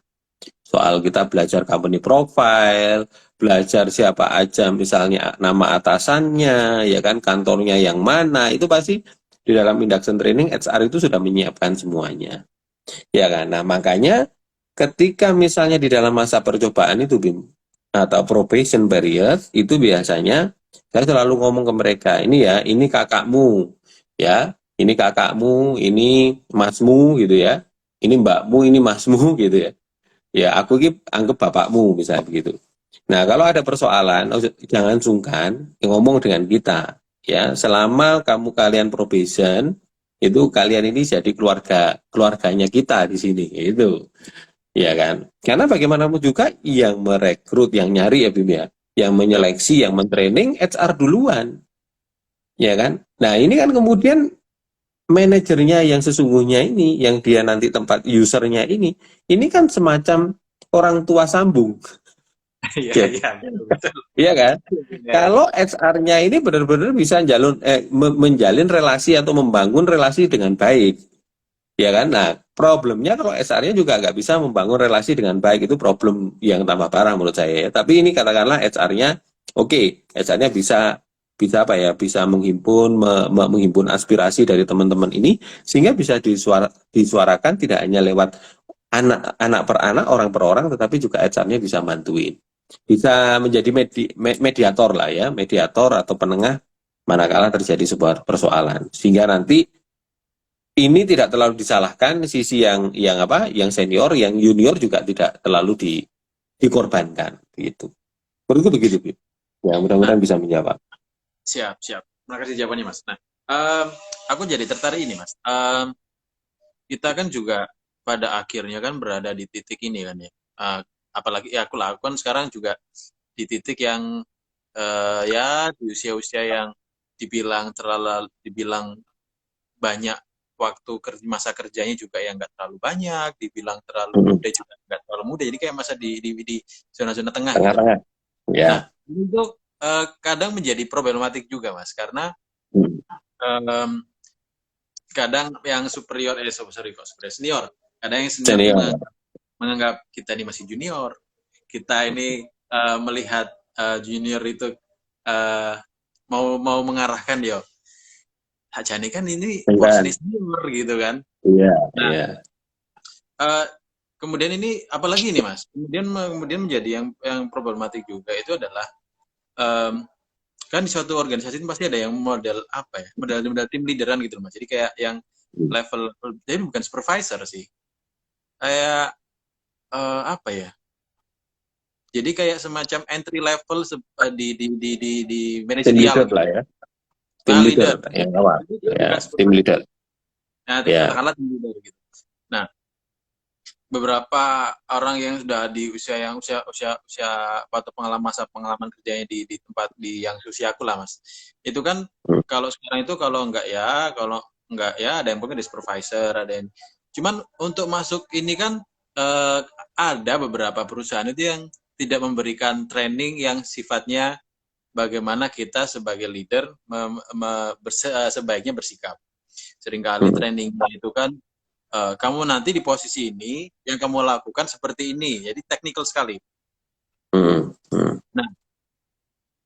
Soal kita belajar company profile, belajar siapa aja misalnya nama atasannya, ya kan kantornya yang mana, itu pasti di dalam induction training HR itu sudah menyiapkan semuanya. Ya kan? Nah, makanya ketika misalnya di dalam masa percobaan itu Bim atau probation period itu biasanya saya selalu ngomong ke mereka, ini ya, ini kakakmu, ya, ini kakakmu, ini masmu gitu ya, ini mbakmu, ini masmu gitu ya. Ya, aku ini anggap bapakmu misalnya begitu. Nah, kalau ada persoalan, jangan sungkan ngomong dengan kita. Ya, selama kalian probation, itu kalian ini jadi keluarganya kita di sini, itu. Ya kan? Karena bagaimanapun juga yang merekrut, yang nyari ya Bim ya, yang menyeleksi, yang mentraining HR duluan. Ya kan? Nah, ini kan kemudian manajernya yang sesungguhnya ini, yang dia nanti tempat usernya ini kan semacam orang tua sambung. Iya, Ya, iya, betul, betul. iya kan? Iya, iya. Kalau HR-nya ini benar-benar bisa menjalin relasi atau membangun relasi dengan baik, ya kan? Nah, problemnya kalau HR-nya juga nggak bisa membangun relasi dengan baik, itu problem yang tambah parah menurut saya ya. Tapi ini katakanlah HR-nya, oke, HR-nya bisa bisa apa ya, bisa menghimpun aspirasi dari teman-teman ini sehingga bisa disuarakan tidak hanya lewat anak per anak, orang per orang, tetapi juga HR-nya bisa bantuin. Bisa menjadi mediator lah ya, mediator atau penengah manakala terjadi sebuah persoalan. Sehingga nanti ini tidak terlalu disalahkan sisi yang apa, yang senior, yang junior juga tidak terlalu dikorbankan gitu. Menurutku begitu, Bu. Ya, Nah, mudah-mudahan bisa menjawab. siap, siap. Terima kasih jawabannya, Mas. Nah, aku jadi tertarik ini, Mas. Kita kan juga pada akhirnya kan berada di titik ini kan ya. Apalagi ya aku lakukan sekarang juga di titik yang ya di usia-usia yang dibilang banyak waktu kerja, masa kerjanya juga yang nggak terlalu banyak, dibilang terlalu Mm-mm. muda juga nggak terlalu muda, jadi kayak masa di zona-zona tengah gitu. Tengah-tengah. Nah, Ya. itu kadang menjadi problematik juga, Mas, karena Mm. em, kadang yang superior, sorry kok superior, senior, kadang yang senior tuh Senior. menganggap kita ini masih junior, kita ini melihat junior itu eh, mau mau mengarahkan dia, Hak Jani kan ini bos Kan? ini senior gitu kan. Iya, Nah, iya. eh, kemudian ini apalagi nih Mas, kemudian menjadi yang problematik juga itu adalah em, kan di suatu organisasi itu pasti ada yang model apa ya, model tim leaderan gitu loh Mas. Jadi kayak yang Mm. level, jadi bukan supervisor sih, kayak apa ya, jadi kayak semacam entry level di Tim manajerial leader gitu. lah ya. Tim Nah, leader leader. yang awal. Itu dia Ya, bukan tim leader. supervisor. Nah, Ya. katakanlah tim leader gitu. Nah, beberapa orang yang sudah di usia yang usia atau pengalaman kerjanya di tempat di yang usia aku lah Mas. Itu kan Mm. kalau sekarang itu kalau enggak ya ada yang mungkin di supervisor, ada yang cuman untuk masuk ini kan eh, ada beberapa perusahaan itu yang tidak memberikan training yang sifatnya bagaimana kita sebagai leader sebaiknya bersikap. Seringkali Mm. trainingnya itu kan kamu nanti di posisi ini yang kamu lakukan seperti ini, jadi teknikal sekali. Mm. Mm. Nah,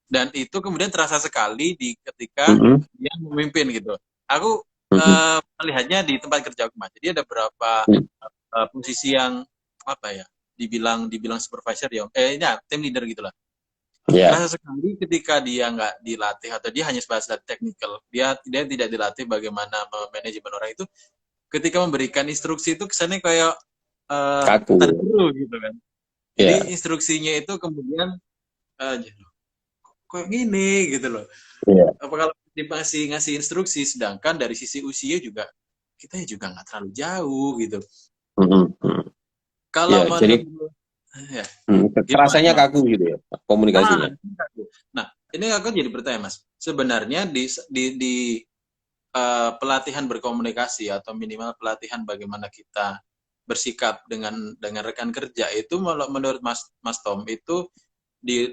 dan itu kemudian terasa sekali di ketika Mm. dia memimpin gitu. Aku Mm. melihatnya di tempat kerja aku, Mas. Jadi ada beberapa Mm. posisi yang apa ya, dibilang supervisor ya, ya tim leader gitulah. Ya. Terasa sekali ketika dia nggak dilatih atau dia hanya sebatas teknikal, dia tidak dilatih bagaimana manajemen orang itu. Ketika memberikan instruksi itu kesannya kayak Kaku. terguru gitu kan. Ya. Jadi instruksinya itu kemudian uh, kok gini gitu loh. Ya. Apa kalau dikasih ngasih instruksi, sedangkan dari sisi usia juga kita juga nggak terlalu jauh gitu. Mm. Mm. Kalau Ya, jadi menurut ya gimana rasanya Mas? kaku gitu ya komunikasinya. Nah, ini aku jadi bertanya Mas. Sebenarnya di pelatihan berkomunikasi atau minimal pelatihan bagaimana kita bersikap dengan rekan kerja itu menurut Mas Tom itu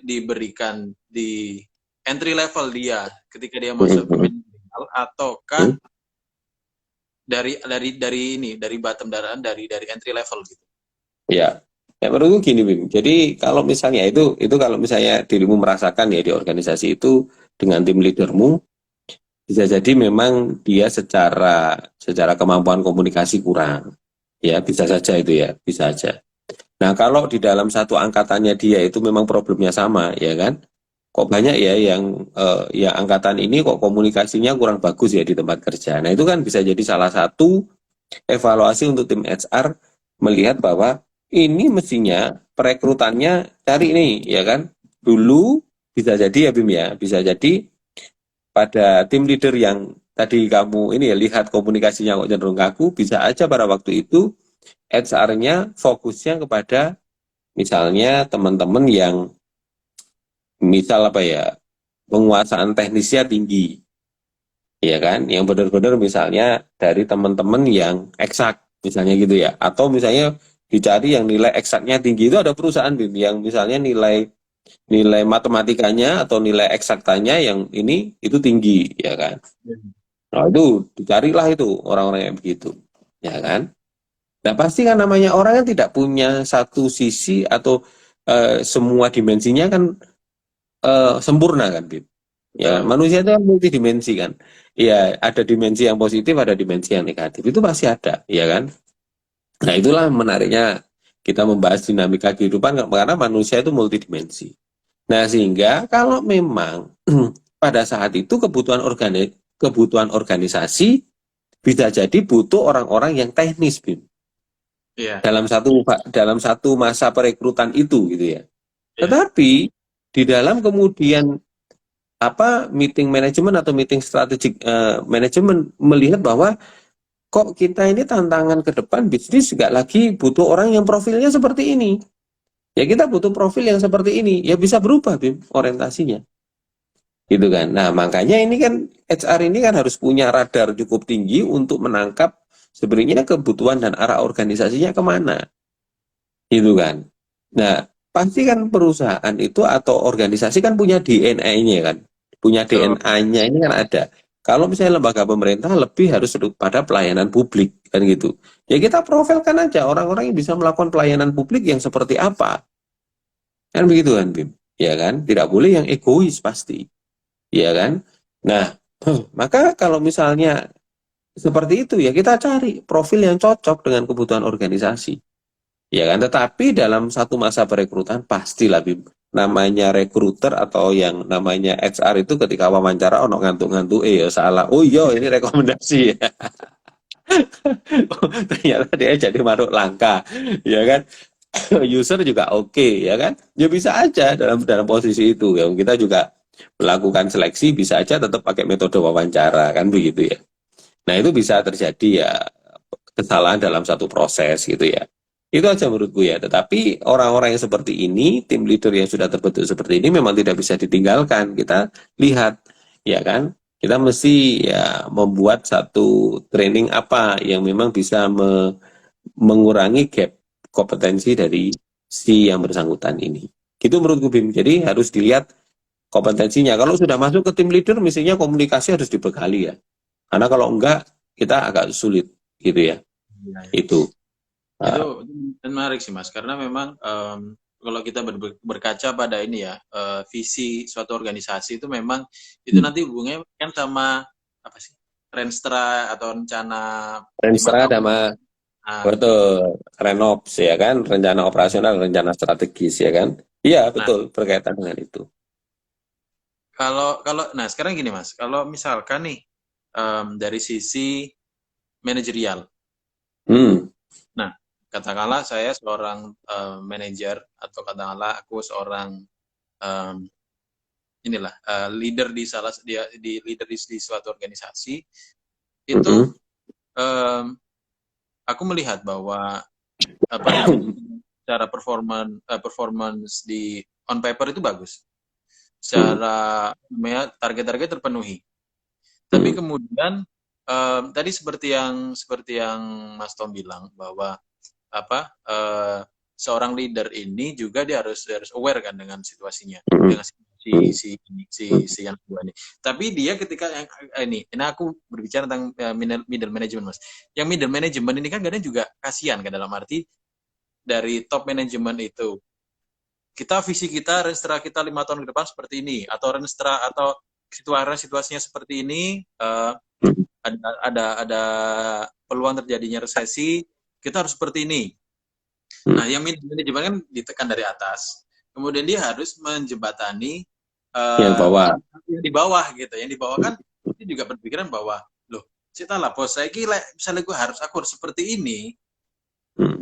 diberikan di entry level dia ketika dia masuk ke Mm. manajerial ataukah Mm. dari bottom dari entry level gitu. Ya. Ya, menurutku gini, Bim. Jadi kalau misalnya itu kalau misalnya dirimu merasakan ya di organisasi itu dengan tim leadermu, bisa jadi memang dia secara kemampuan komunikasi kurang. Ya, bisa saja itu ya, bisa saja. Nah, kalau di dalam satu angkatannya dia itu memang problemnya sama, ya kan? Kok banyak ya yang angkatan ini kok komunikasinya kurang bagus ya di tempat kerja. Nah, itu kan bisa jadi salah satu evaluasi untuk tim HR melihat bahwa ini mestinya perekrutannya cari ini, ya kan? Dulu bisa jadi ya Bim ya, bisa jadi pada tim leader yang tadi kamu ini ya lihat komunikasinya kok cenderung kaku, bisa aja pada waktu itu HR-nya fokusnya kepada misalnya teman-teman yang misal apa ya penguasaan teknisnya tinggi, ya kan? Yang benar-benar misalnya dari teman-teman yang eksak, misalnya gitu ya, atau misalnya dicari yang nilai eksaknya tinggi. Itu ada perusahaan Bim yang misalnya nilai nilai matematikanya atau nilai eksaktanya yang ini itu tinggi, ya kan? Nah, itu dicarilah itu orang-orang yang begitu, ya kan? Nah, pasti kan namanya orang yang tidak punya satu sisi atau semua dimensinya kan sempurna kan, Bim? Ya, Betul. manusia itu kan multidimensi kan. Ya, ada dimensi yang positif, ada dimensi yang negatif. Itu pasti ada, ya kan? Nah, itulah menariknya kita membahas dinamika kehidupan karena manusia itu multidimensi. Nah, sehingga kalau memang pada saat itu kebutuhan organisasi bisa jadi butuh orang-orang yang teknis, Bim. Iya, Dalam satu masa perekrutan itu gitu ya. iya, Tetapi di dalam kemudian apa meeting manajemen atau meeting strategic manajemen melihat bahwa kok kita ini tantangan ke depan bisnis juga lagi butuh orang yang profilnya seperti ini. Ya kita butuh profil yang seperti ini. Ya bisa berubah, Bim, orientasinya. Gitu kan. Nah, makanya ini kan HR ini kan harus punya radar cukup tinggi untuk menangkap sebenarnya kebutuhan dan arah organisasinya kemana. Gitu kan. Nah, pasti kan perusahaan itu atau organisasi kan punya DNA-nya kan. Punya betul. DNA-nya ini kan ada. Kalau misalnya lembaga pemerintah lebih harus pada pelayanan publik kan gitu. Ya kita profilkan aja orang-orang yang bisa melakukan pelayanan publik yang seperti apa. Kan begitu kan, Bim? Ya kan? Tidak boleh yang egois pasti. Ya kan? Nah, maka kalau misalnya seperti itu ya kita cari profil yang cocok dengan kebutuhan organisasi. Ya kan? Tetapi dalam satu masa perekrutan pastilah Bim, namanya rekruter atau yang namanya HR itu ketika wawancara ono ngantuk-ngantuk ya salah. Oh iya ini rekomendasi ya. Ternyata dia jadi maruk langka. Ya kan? User juga oke, ya kan? Ya bisa aja dalam dalam posisi itu ya. Kita juga melakukan seleksi bisa aja tetap pakai metode wawancara kan begitu ya. Nah, itu bisa terjadi ya kesalahan dalam satu proses gitu ya. Itu aja menurutku ya. Tetapi orang-orang yang seperti ini, tim leader yang sudah terbentuk seperti ini memang tidak bisa ditinggalkan. Kita lihat, ya kan? Kita mesti ya membuat satu training apa yang memang bisa mengurangi gap kompetensi dari si yang bersangkutan ini. Gitu menurutku Bim. Jadi harus dilihat kompetensinya. Kalau sudah masuk ke tim leader, mestinya komunikasi harus dibekali ya. Karena kalau enggak, kita agak sulit gitu ya. Iya, iya. Itu. Itu Uh, menarik sih Mas, karena memang kalau kita berkaca pada ini ya, visi suatu organisasi itu memang itu nanti hubungannya kan sama apa sih? Renstra atau rencana 5 Renstra tahun. sama Nah, betul Renops ya kan, rencana operasional, rencana strategis ya kan. Iya nah, betul berkaitan dengan itu. kalau kalau nah sekarang gini Mas, kalau misalkan nih dari sisi manajerial. Hmm. Nah, katakanlah saya seorang manajer atau katakanlah aku seorang em, inilah leader di leader di suatu organisasi itu Mm-mm. em, aku melihat bahwa apa namanya cara performance di on paper itu bagus, Mm. secara target-target terpenuhi, tapi Mm. kemudian tadi seperti yang Mas Tom bilang bahwa apa seorang leader ini juga dia harus aware kan dengan situasinya, Mm. dengan si Mm. si si Mm. si yang kedua ini. Tapi dia ketika yang ini aku berbicara tentang middle management Mas. Yang middle management ini kan kadang juga kasihan kan, dalam arti dari top management itu kita visi kita renstra kita 5 tahun ke depan seperti ini, atau renstra atau situasinya seperti ini, Mm. ada peluang terjadinya resesi, kita harus seperti ini. Nah, Mm. yang manajemen kan ditekan dari atas. Kemudian dia harus menjembatani Yang bawah. yang di bawah gitu. Yang di bawah kan dia juga berpikiran bahwa loh, cita lah bos saya gila, misalnya aku harus seperti ini, Mm.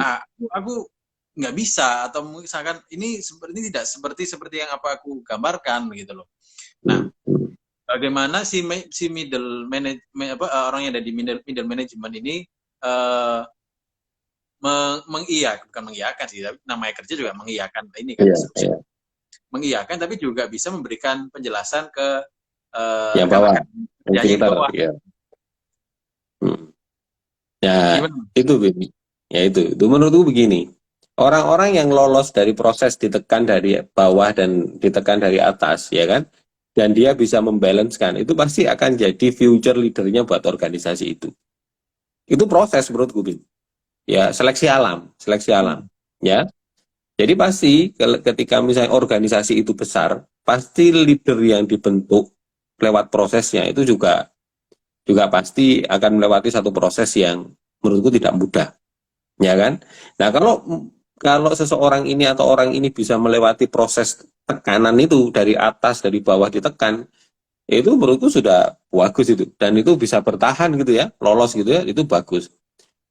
aku nggak bisa, atau misalkan ini seperti tidak seperti yang apa aku gambarkan gitu loh. Nah, Mm. Mm. bagaimana si middle management orang yang ada di middle management ini uh, bukan mengiyakan sih, tapi namanya kerja juga mengiyakan ini kan Iya, instruksi, iya. mengiyakan tapi juga bisa memberikan penjelasan ke Yang bawah, rekan-rekan yang kerjanya yang di filter, bawah. ya. Mm. Ya, Gimana? itu Bim. Ya itu menurutku begini. Orang-orang yang lolos dari proses ditekan dari bawah dan ditekan dari atas, ya kan? Dan dia bisa membalancekan, itu pasti akan jadi future leadernya buat organisasi itu. Itu proses menurutku, Bin. Ya, seleksi alam, ya. Jadi pasti ketika misalnya organisasi itu besar, pasti leader yang dibentuk lewat prosesnya itu juga juga pasti akan melewati satu proses yang menurutku tidak mudah, ya kan? Nah, kalau kalau seseorang ini atau orang ini bisa melewati proses tekanan itu dari atas dari bawah ditekan, itu menurutku sudah bagus itu, dan itu bisa bertahan gitu ya, lolos gitu ya, itu bagus.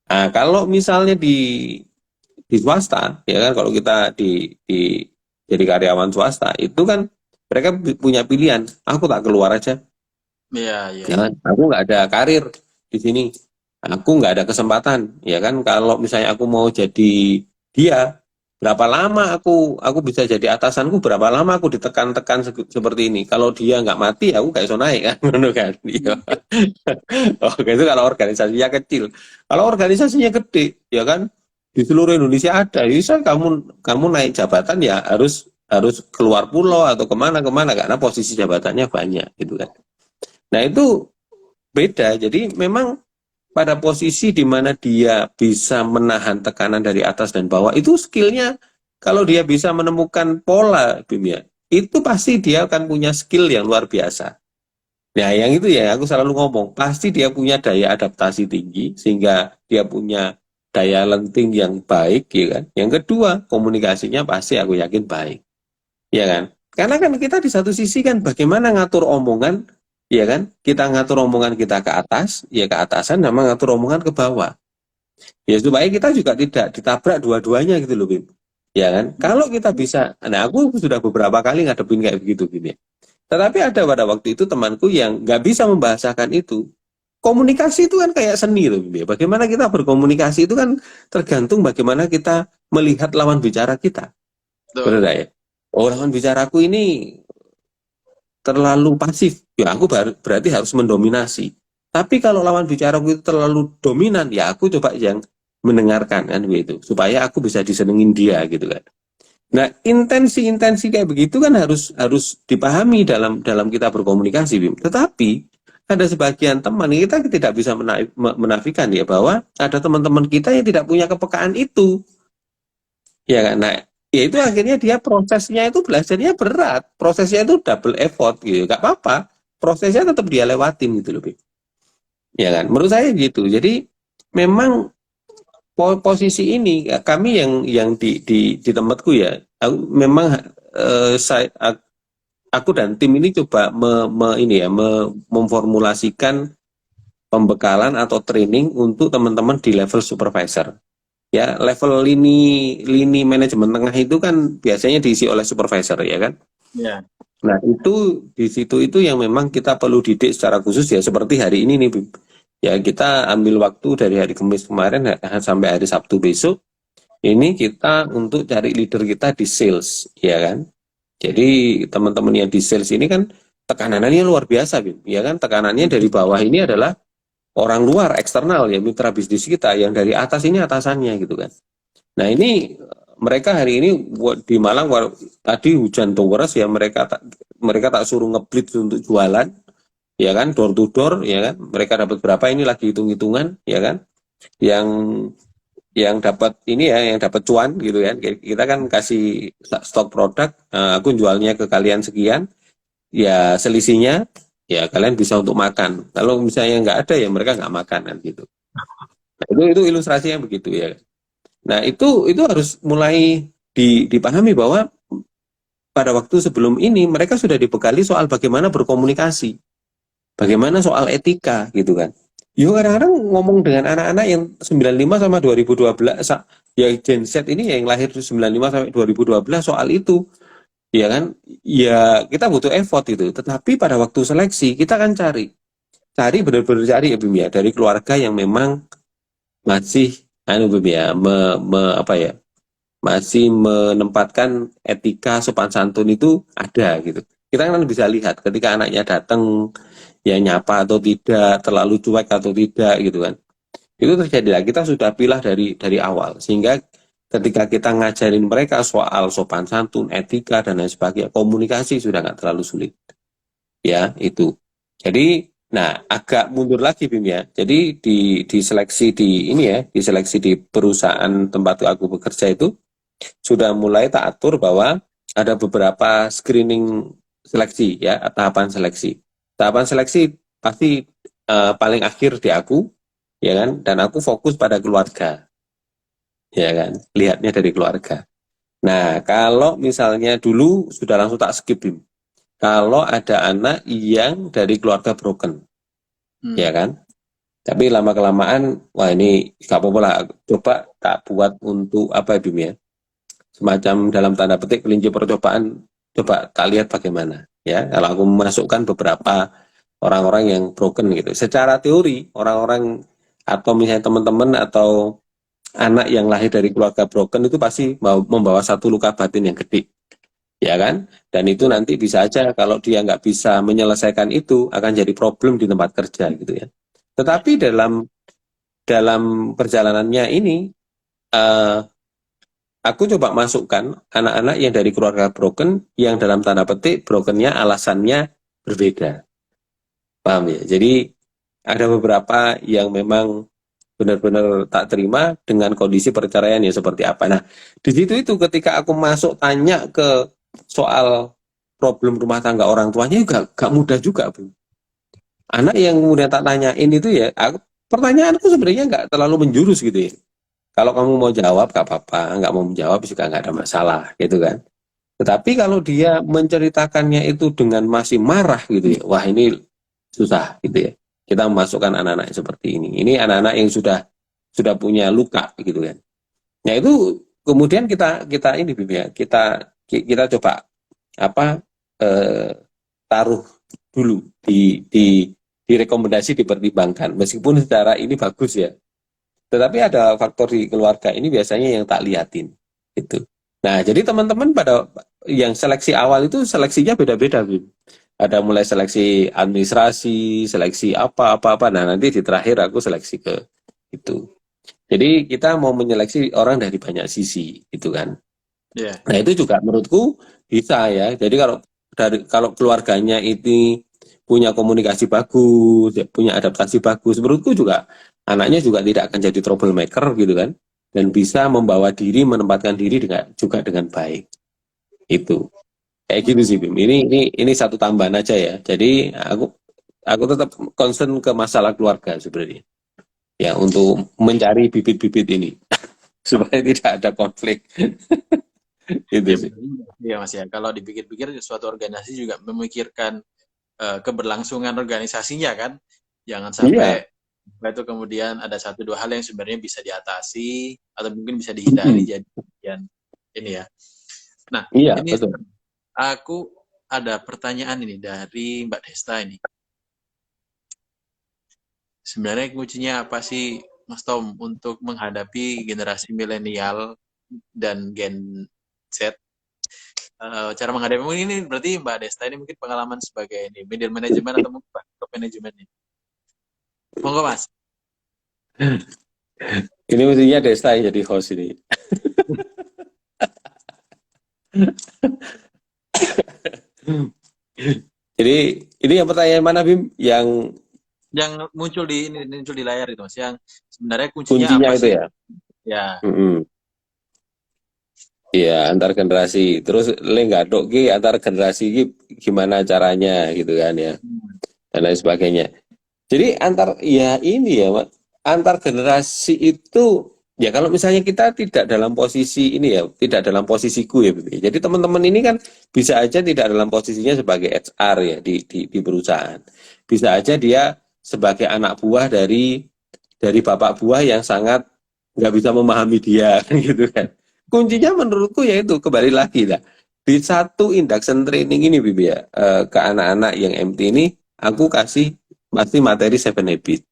Nah, kalau misalnya di swasta, ya kan, kalau kita di jadi karyawan swasta, itu kan mereka punya pilihan, aku tak keluar aja, Iya, iya. ya kan, aku nggak ada karir di sini, aku nggak ada kesempatan, ya kan, kalau misalnya aku mau jadi dia, berapa lama aku bisa jadi atasanku, berapa lama aku ditekan-tekan seperti ini, kalau dia nggak mati, aku nggak iso naik kan, bener kan, iya. Oke, itu kalau organisasinya kecil. Kalau organisasinya gede, ya kan, di seluruh Indonesia ada, bisa kamu kamu naik jabatan ya harus harus keluar pulau atau kemana kemana karena posisi jabatannya banyak gitu kan. Nah itu beda. Jadi memang pada posisi di mana dia bisa menahan tekanan dari atas dan bawah itu skillnya, kalau dia bisa menemukan pola, Bim, ya, itu pasti dia akan punya skill yang luar biasa. Nah, yang itu ya aku selalu ngomong, pasti dia punya daya adaptasi tinggi sehingga dia punya daya lenting yang baik, ya kan. Yang kedua, komunikasinya pasti aku yakin baik, ya kan. Karena kan kita di satu sisi kan bagaimana ngatur omongan, ya kan. Kita ngatur omongan kita ke atas, ya ke atasan, sama ngatur omongan ke bawah. Ya supaya kita juga tidak ditabrak dua-duanya gitu loh, Bim. Ya kan. Kalau kita bisa, nah aku sudah beberapa kali ngadepin kayak begitu, Bim, ya. Tetapi ada pada waktu itu temanku yang nggak bisa membahasakan itu. Komunikasi itu kan kayak seni loh, Bim, ya. Bagaimana kita berkomunikasi itu kan tergantung bagaimana kita melihat lawan bicara kita. Betul. Benar ya? Oh, lawan bicaraku ini terlalu pasif. Ya, aku berarti harus mendominasi. Tapi kalau lawan bicaraku itu terlalu dominan, ya aku coba yang mendengarkan kan begitu, supaya aku bisa disenengin dia gitu kan. Nah, intensi-intensi kayak begitu kan harus harus dipahami dalam dalam kita berkomunikasi, Bim. Tetapi ada sebagian teman kita tidak bisa menafikan ya bahwa ada teman-teman kita yang tidak punya kepekaan itu. Ya kan? Nah, ya itu akhirnya dia prosesnya itu belajarnya berat. Prosesnya itu double effort gitu. Gak apa-apa. Prosesnya tetap dia lewatin gitu loh, Bim. Ya kan? Menurut saya gitu. Jadi memang posisi ini kami yang di tempatku ya, memang saya aku dan tim ini coba ini ya memformulasikan pembekalan atau training untuk teman-teman di level supervisor. Ya, level lini manajemen tengah itu kan biasanya diisi oleh supervisor ya kan. Ya. Nah, itu di situ itu yang memang kita perlu didik secara khusus ya, seperti hari ini nih, Bim. Ya, kita ambil waktu dari hari Kamis kemarin sampai hari Sabtu besok. Ini kita untuk cari leader kita di sales, ya kan? Jadi teman-teman yang di sales ini kan tekanannya luar biasa, Bim. Ya kan? Tekanannya dari bawah ini adalah orang luar, eksternal ya, mitra bisnis kita. Yang dari atas ini atasannya gitu kan. Nah, ini mereka hari ini di Malang tadi hujan deras ya, mereka tak suruh ngeblit untuk jualan, ya kan, door to door, ya kan, mereka dapat berapa ini lagi hitung-hitungan, ya kan, yang dapat ini ya, yang dapat cuan gitu kan, kita kan kasih stok produk, aku jualnya ke kalian sekian, ya selisihnya ya kalian bisa untuk makan, kalau misalnya nggak ada ya mereka nggak makan kan gitu. Nah, itu ilustrasinya begitu ya. Nah itu harus mulai dipahami bahwa pada waktu sebelum ini mereka sudah dibekali soal bagaimana berkomunikasi, bagaimana soal etika gitu kan. Yo kadang-kadang ngomong dengan anak-anak yang 95 sama 2012, ya Gen Z ini yang lahir 95 sampai 2012 soal itu, ya kan? Ya kita butuh effort itu. Tetapi pada waktu seleksi kita kan cari benar-benar cari ya Bim ya, dari keluarga yang memang masih Bim ya, apa ya? Masih menempatkan etika sopan santun itu ada gitu. Kita kan bisa lihat ketika anaknya datang ya nyapa atau tidak, terlalu cuek atau tidak gitu kan. Itu terjadilah, kita sudah pilah dari awal sehingga ketika kita ngajarin mereka soal sopan santun, etika dan lain sebagainya, komunikasi sudah nggak terlalu sulit. Ya, itu. Jadi, nah agak mundur lagi Bim ya. Jadi di seleksi di ini ya, di seleksi di perusahaan tempat aku bekerja itu sudah mulai tak atur bahwa ada beberapa screening seleksi ya, tahapan seleksi. Tahapan seleksi pasti paling akhir di aku, ya kan? Dan aku fokus pada keluarga, ya kan? Lihatnya dari keluarga. Nah, kalau misalnya dulu sudah langsung tak skip, Bim. Kalau ada anak yang dari keluarga broken, ya kan? Tapi lama-kelamaan, wah ini gak apa-apa lah. Coba tak buat untuk apa, Bim ya? Semacam dalam tanda petik kelinci percobaan, coba tak lihat bagaimana. Ya, kalau aku memasukkan beberapa orang-orang yang broken gitu. Secara teori, orang-orang atau misalnya teman-teman atau anak yang lahir dari keluarga broken itu pasti membawa satu luka batin yang gede, ya kan? Dan itu nanti bisa aja kalau dia nggak bisa menyelesaikan itu akan jadi problem di tempat kerja gitu ya. Tetapi dalam dalam perjalanannya ini aku coba masukkan anak-anak yang dari keluarga broken yang dalam tanda petik brokennya alasannya berbeda, paham ya? Jadi ada beberapa yang memang benar-benar tak terima dengan kondisi perceraian ya seperti apa. Nah, di situ itu ketika aku masuk tanya ke soal problem rumah tangga orang tuanya juga gak mudah juga, Bu. Anak yang kemudian tak tanyain itu ya, pertanyaanku sebenarnya nggak terlalu menjurus gitu ya. Kalau kamu mau jawab gak apa-apa, nggak mau menjawab juga nggak ada masalah gitu kan. Tetapi kalau dia menceritakannya itu dengan masih marah gitu ya, wah ini susah gitu ya. Kita memasukkan anak-anak seperti ini. Ini anak-anak yang sudah punya luka gitu kan. Nah itu kemudian kita ini Bim ya, kita coba apa taruh dulu di rekomendasi dipertimbangkan. Meskipun secara ini bagus ya, tetapi ada faktor di keluarga ini biasanya yang tak liatin gitu. Nah jadi teman-teman pada yang seleksi awal itu seleksinya beda-beda Bim. Ada mulai seleksi administrasi, seleksi apa-apa. Nah, nanti di terakhir aku seleksi ke itu. Jadi kita mau menyeleksi orang dari banyak sisi, gitu kan. Yeah. Nah, itu juga menurutku bisa ya. Jadi kalau keluarganya ini punya komunikasi bagus, punya adaptasi bagus, menurutku juga anaknya juga tidak akan jadi troublemaker gitu kan. Dan bisa membawa diri, menempatkan diri juga dengan baik. Itu. Kayak gitu sih Bim. Ini satu tambahan aja ya. Jadi aku tetap concern ke masalah keluarga sebenarnya. Ya untuk mencari bibit-bibit ini supaya tidak ada konflik. Itu Ya, sih. ya Mas ya. Kalau dipikir-pikir suatu organisasi juga memikirkan keberlangsungan organisasinya kan. Jangan sampai itu kemudian ada satu dua hal yang sebenarnya bisa diatasi atau mungkin bisa dihindari jadi ini ya. Nah, Iya, ini betul. aku ada pertanyaan ini dari Mbak Desta ini. Sebenarnya kuncinya apa sih, Mas Tom, untuk menghadapi generasi milenial dan Gen Z? Cara menghadapi ini berarti Mbak Desta ini mungkin pengalaman sebagai ini middle management atau mungkin top management ini. Monggo Mas. Ini mestinya Desta yang jadi host ini. Jadi ini yang pertanyaan mana Bim? Yang muncul di layar itu Mas, yang sebenarnya kuncinya apa itu sih? ya. Ya. Iya, antar generasi. Terus nggak antar generasi gimana caranya gitu kan ya. Dan lain sebagainya. Jadi antar generasi itu ya kalau misalnya kita tidak dalam posisi ini ya, tidak dalam posisiku ya. Jadi teman-teman ini kan bisa aja tidak dalam posisinya sebagai HR ya di perusahaan. Bisa aja dia sebagai anak buah dari bapak buah yang sangat nggak bisa memahami dia gitu kan. Kuncinya menurutku yaitu kembali lagi lah di satu induction training ini Bibi ya ke anak-anak yang MT ini aku kasih pasti materi Seven Habits.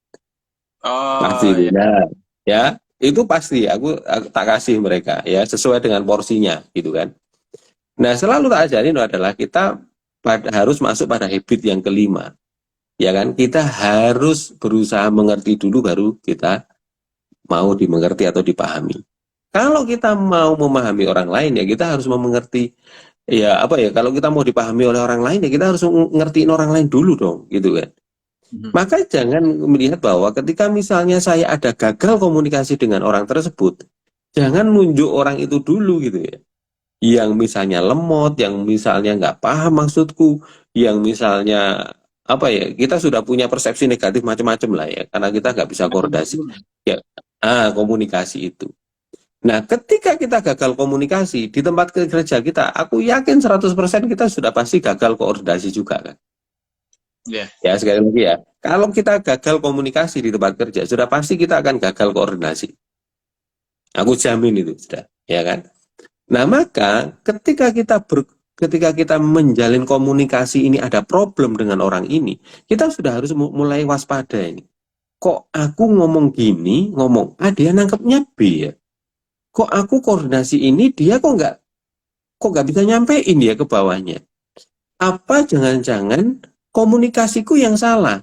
Pasti Oh ya. ya itu pasti aku tak kasih mereka ya sesuai dengan porsinya gitu kan. Nah selalu tak ajarin adalah kita harus masuk pada habit yang kelima ya kan, kita harus berusaha mengerti dulu baru kita mau dimengerti atau dipahami. Kalau kita mau memahami orang lain ya kita harus mengerti ya apa ya kalau kita mau dipahami oleh orang lain ya kita harus ngertiin orang lain dulu dong gitu kan. Mhm. Maka jangan melihat bahwa ketika misalnya saya ada gagal komunikasi dengan orang tersebut, jangan nunjuk orang itu dulu gitu ya. Yang misalnya lemot, yang misalnya nggak paham maksudku, yang misalnya apa ya, kita sudah punya persepsi negatif macam-macam lah ya, karena kita nggak bisa koordinasi. Ya, komunikasi itu. Nah, ketika kita gagal komunikasi di tempat kerja kita, aku yakin 100% kita sudah pasti gagal koordinasi juga kan. Yeah. Ya, sekali lagi ya. Kalau kita gagal komunikasi di tempat kerja, sudah pasti kita akan gagal koordinasi. Aku jamin itu sudah, ya kan? Nah, maka ketika kita menjalin komunikasi ini ada problem dengan orang ini, kita sudah harus mulai waspada ini. Kok aku ngomong gini, ngomong A, dia nangkepnya B ya? Kok aku koordinasi ini, dia kok nggak bisa nyampein ya ke bawahnya? Apa jangan-jangan komunikasiku yang salah?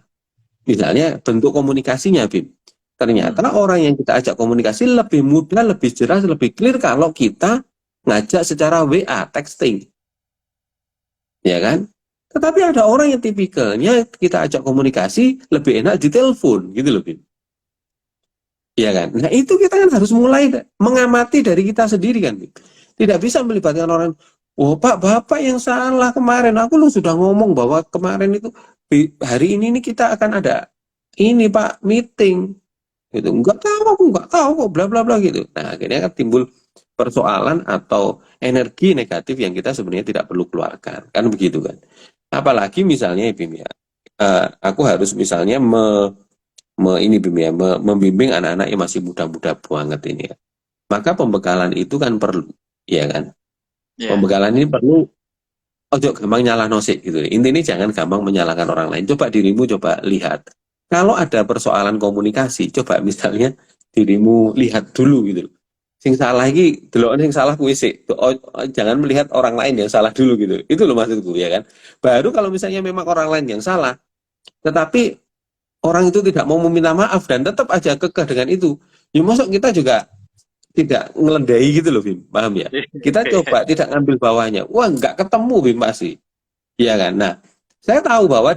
Misalnya bentuk komunikasinya, Bim. Ternyata orang yang kita ajak komunikasi lebih mudah, lebih jelas, lebih clear kalau kita ngajak secara WA, texting. Ya kan? Tetapi ada orang yang tipikalnya kita ajak komunikasi lebih enak di telepon, gitu loh, Bim. Ya kan? Nah, itu kita kan harus mulai mengamati dari kita sendiri kan, Bim. Tidak bisa melibatkan orang, oh Pak, Bapak yang salah kemarin. Aku lu sudah ngomong bahwa kemarin itu hari ini kita akan ada ini Pak meeting gitu. Enggak tahu, aku enggak tahu kok bla bla bla gitu. Nah, akhirnya kan timbul persoalan atau energi negatif yang kita sebenarnya tidak perlu keluarkan. Kan begitu kan. Apalagi misalnya Bim ya. Aku harus misalnya ini Bim ya, membimbing anak-anak yang masih muda-muda banget ini ya. Maka pembekalan itu kan perlu, ya kan? Yeah. Pembekalan ini perlu ojo gampang nyalah nosik gitu. Intinya jangan gampang menyalahkan orang lain. Coba dirimu coba lihat. Kalau ada persoalan komunikasi, coba misalnya dirimu lihat dulu gitu. Sing salah iki delok sing salah kuwi sik. Jangan melihat orang lain yang salah dulu gitu. Itu loh maksudku ya kan. Baru kalau misalnya memang orang lain yang salah, tetapi orang itu tidak mau meminta maaf dan tetap aja kekeh dengan itu. Ya masuk kita juga tidak ngelendai gitu loh Bim, paham ya? Kita coba tidak ngambil bawahnya. Wah, nggak ketemu Bim pasti. Iya kan? Nah, saya tahu bahwa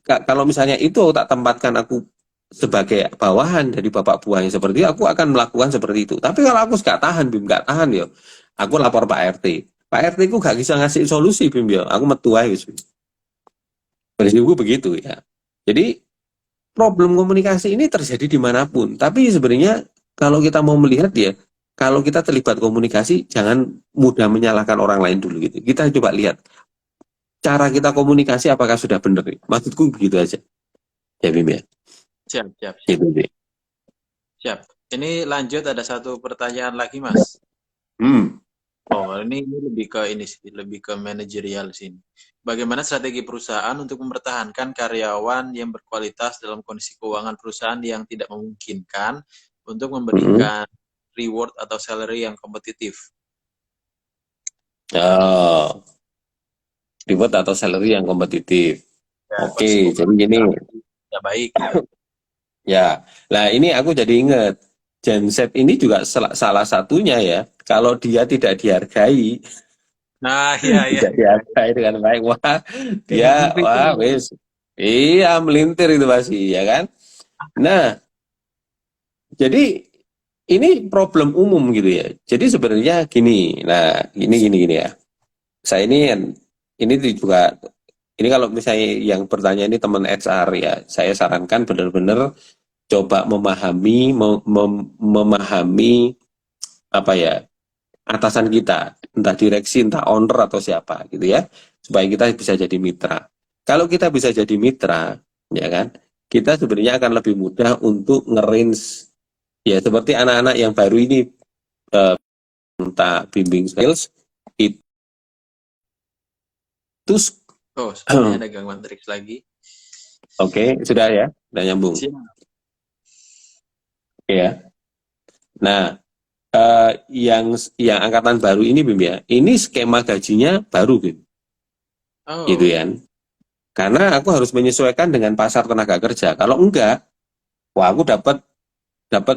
kalau misalnya itu tak tempatkan aku sebagai bawahan dari bapak buahnya seperti itu, aku akan melakukan seperti itu. Tapi kalau aku nggak tahan Bim, nggak tahan ya, aku lapor Pak RT. Pak RT ku nggak bisa ngasih solusi Bim ya, aku metu aja Bim. Prinsipku begitu ya. Jadi problem komunikasi ini terjadi dimanapun. Tapi sebenarnya kalau kita mau melihat ya, kalau kita terlibat komunikasi, jangan mudah menyalahkan orang lain dulu gitu. Kita coba lihat cara kita komunikasi apakah sudah benar. Maksudku begitu aja. Ya Bim ya. Siap, siap, siap. Gitu, Bim. Siap. Ini lanjut ada satu pertanyaan lagi, Mas. Oh, ini lebih ke ini sih, lebih ke manajerial sini. Bagaimana strategi perusahaan untuk mempertahankan karyawan yang berkualitas dalam kondisi keuangan perusahaan yang tidak memungkinkan untuk memberikan reward atau salary yang kompetitif? Reward atau salary yang kompetitif. Ya, Oke, jadi gini. Ya baik. Gitu. Ya, nah ini aku jadi ingat. Genset ini juga salah satunya ya. Kalau dia tidak dihargai, Nah, iya, iya. tidak dihargai dengan baik, wah, wis, iya melintir itu pasti, ya kan? Nah, jadi ini problem umum gitu ya. Jadi sebenarnya gini, nah gini ya. Saya ini juga, ini kalau misalnya yang bertanya ini teman HR ya, saya sarankan benar-benar coba memahami apa ya atasan kita, entah direksi, entah owner atau siapa gitu ya, supaya kita bisa jadi mitra. Kalau kita bisa jadi mitra, ya kan, kita sebenarnya akan lebih mudah untuk nge-range ya seperti anak-anak yang baru ini minta bimbing sales itu. Sebenarnya ada gangguan trik lagi. Oke, sudah ya, sudah nyambung. Ya. Nah, yang angkatan baru ini Bim ya, ini skema gajinya baru Bim. Gitu kan. Karena aku harus menyesuaikan dengan pasar tenaga kerja. Kalau enggak, wah aku dapat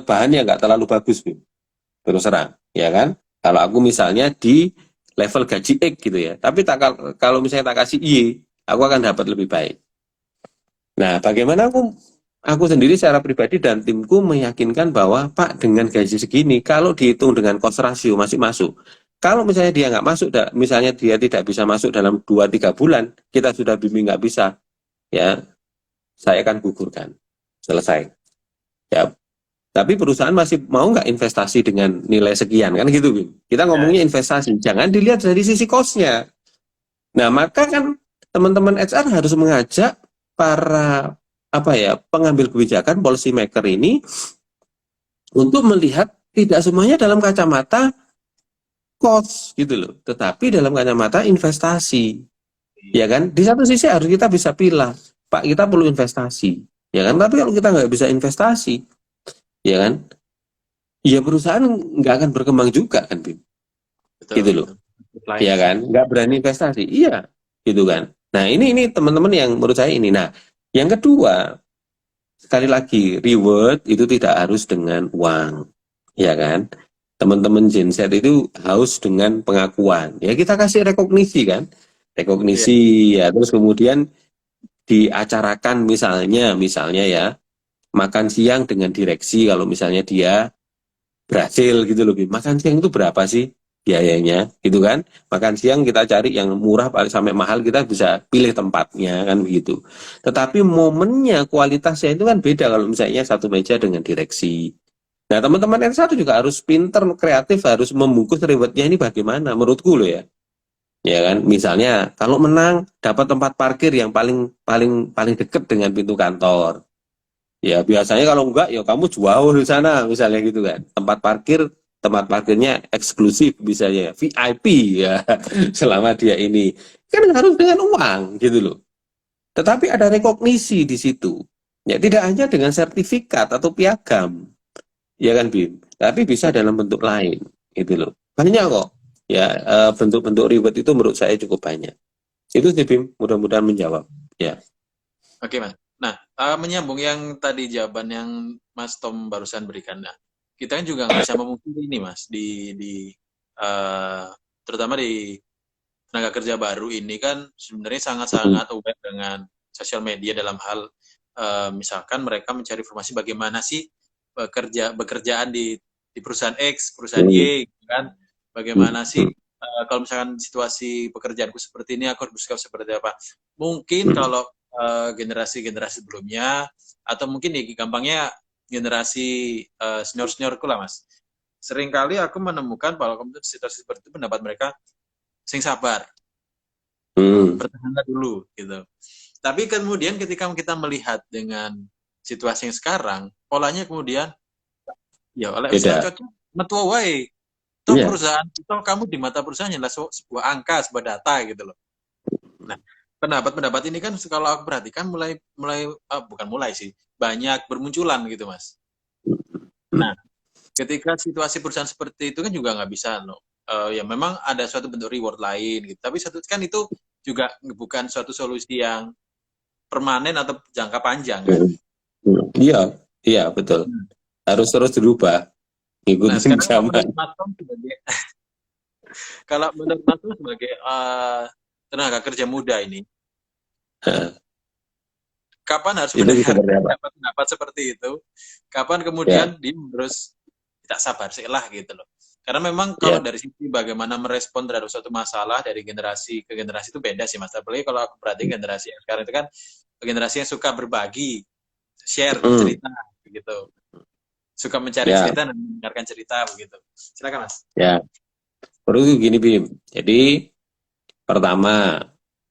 bahan yang enggak terlalu bagus Bim. terus terang, ya kan? Kalau aku misalnya di level gaji X gitu ya, tapi kalau misalnya tak kasih Y, aku akan dapat lebih baik. Nah, bagaimana aku sendiri secara pribadi dan timku meyakinkan bahwa Pak dengan gaji segini, kalau dihitung dengan cost ratio masih masuk. Kalau misalnya dia nggak masuk, misalnya dia tidak bisa masuk dalam 2-3 bulan, kita sudah bimbing nggak bisa, ya saya akan gugurkan, selesai. Ya, tapi perusahaan masih mau nggak investasi dengan nilai sekian kan gitu, Bim. Kita Ya, ngomongnya investasi, jangan dilihat dari sisi cost-nya. Nah, maka kan teman-teman HR harus mengajak para pengambil kebijakan policy maker ini untuk melihat tidak semuanya dalam kacamata cost gitu loh, tetapi dalam kacamata investasi. Ya kan? Di satu sisi harus kita bisa pilih, Pak, kita perlu investasi. Ya kan? Tapi kalau kita nggak bisa investasi, ya kan? Ya perusahaan nggak akan berkembang juga kan, Bim. Gitu betul, loh. betul. Lain Ya ya. kan? Nggak berani investasi. Iya, gitu kan. Nah, ini teman-teman yang menurut saya ini. Nah, yang kedua, sekali lagi, reward itu tidak harus dengan uang. Ya kan? Teman-teman Gen Z itu haus dengan pengakuan. Ya kita kasih rekognisi kan? Iya, Rekognisi ya, terus kemudian diacarakan misalnya ya, makan siang dengan direksi kalau misalnya dia berhasil gitu loh. Makan siang itu berapa sih biayanya gitu kan? Makan siang kita cari yang murah sampai mahal, kita bisa pilih tempatnya kan begitu. Tetapi momennya, kualitasnya itu kan beda kalau misalnya satu meja dengan direksi. Nah, teman-teman N1 juga harus pinter, kreatif, harus membungkus rewardnya ini bagaimana menurutku loh ya. Ya kan, misalnya kalau menang dapat tempat parkir yang paling paling paling dekat dengan pintu kantor. Ya biasanya kalau enggak ya kamu jauh di sana misalnya gitu kan. Tempat parkirnya eksklusif misalnya VIP ya selama dia ini kan harus dengan uang gitu loh. Tetapi ada rekognisi di situ. Ya tidak hanya dengan sertifikat atau piagam, ya kan Bim. Tapi bisa dalam bentuk lain gitu loh. Banyak kok. Ya bentuk-bentuk reward itu menurut saya cukup banyak. Itu sih Bim, mudah-mudahan menjawab. Ya. oke Mas. Nah, menyambung yang tadi jawaban yang Mas Tom barusan berikan. Nah, kita kan juga nggak bisa memungkiri ini Mas, eh, terutama di tenaga kerja baru ini kan sebenarnya Hmm. sangat-sangat aware dengan sosial media dalam hal misalkan mereka mencari informasi bagaimana sih bekerjaan di perusahaan X, perusahaan Hmm. Y, gitu kan? Hmm. Bagaimana sih Hmm. kalau misalkan situasi pekerjaanku seperti ini, aku harus bersikap seperti apa? Mungkin Hmm. kalau generasi-generasi sebelumnya atau mungkin ya gampangnya generasi senior-seniorku lah mas. Seringkali aku menemukan kalau situasi seperti itu pendapat mereka sing sabar, Hmm. bertahanlah dulu gitu. Tapi kemudian ketika kita melihat dengan situasi yang sekarang, polanya kemudian ya oleh wis Beda. cocok metu wae. Toh Iya. perusahaan, toh kamu di mata perusahaan adalah sebuah angka, sebuah data gitu loh. Nah, pendapat-pendapat ini kan kalau aku perhatikan mulai mulai bukan mulai sih, banyak bermunculan gitu, Mas. Hmm. Nah, ketika situasi perusahaan seperti itu kan juga nggak bisa no. Ya memang ada suatu bentuk reward lain gitu. Tapi satu kan itu juga bukan suatu solusi yang permanen atau jangka panjang kan. Hmm. Hmm. Iya, iya betul. Hmm. Harus terus dirubah, Nah, ngikutin sekarang kalau zaman. menurut Mas Tom sebagai kalau menurut Mas Tom sebagai tenaga kerja muda ini, Nah, kapan harus itu mendengarkan seperti apa? pendapat-pendapat seperti itu? Kapan kemudian Ya, dia terus tidak sabar sih lah gitu loh. Karena memang kalau ya. dari sisi bagaimana merespon terhadap suatu masalah dari generasi ke generasi itu beda sih mas. Apalagi kalau aku perhatiin generasi yang sekarang itu kan generasi yang suka berbagi, share Hmm. cerita begitu. Suka mencari Ya, cerita dan mendengarkan cerita begitu. Silakan mas. ya. Perlu gini Bim. Jadi pertama,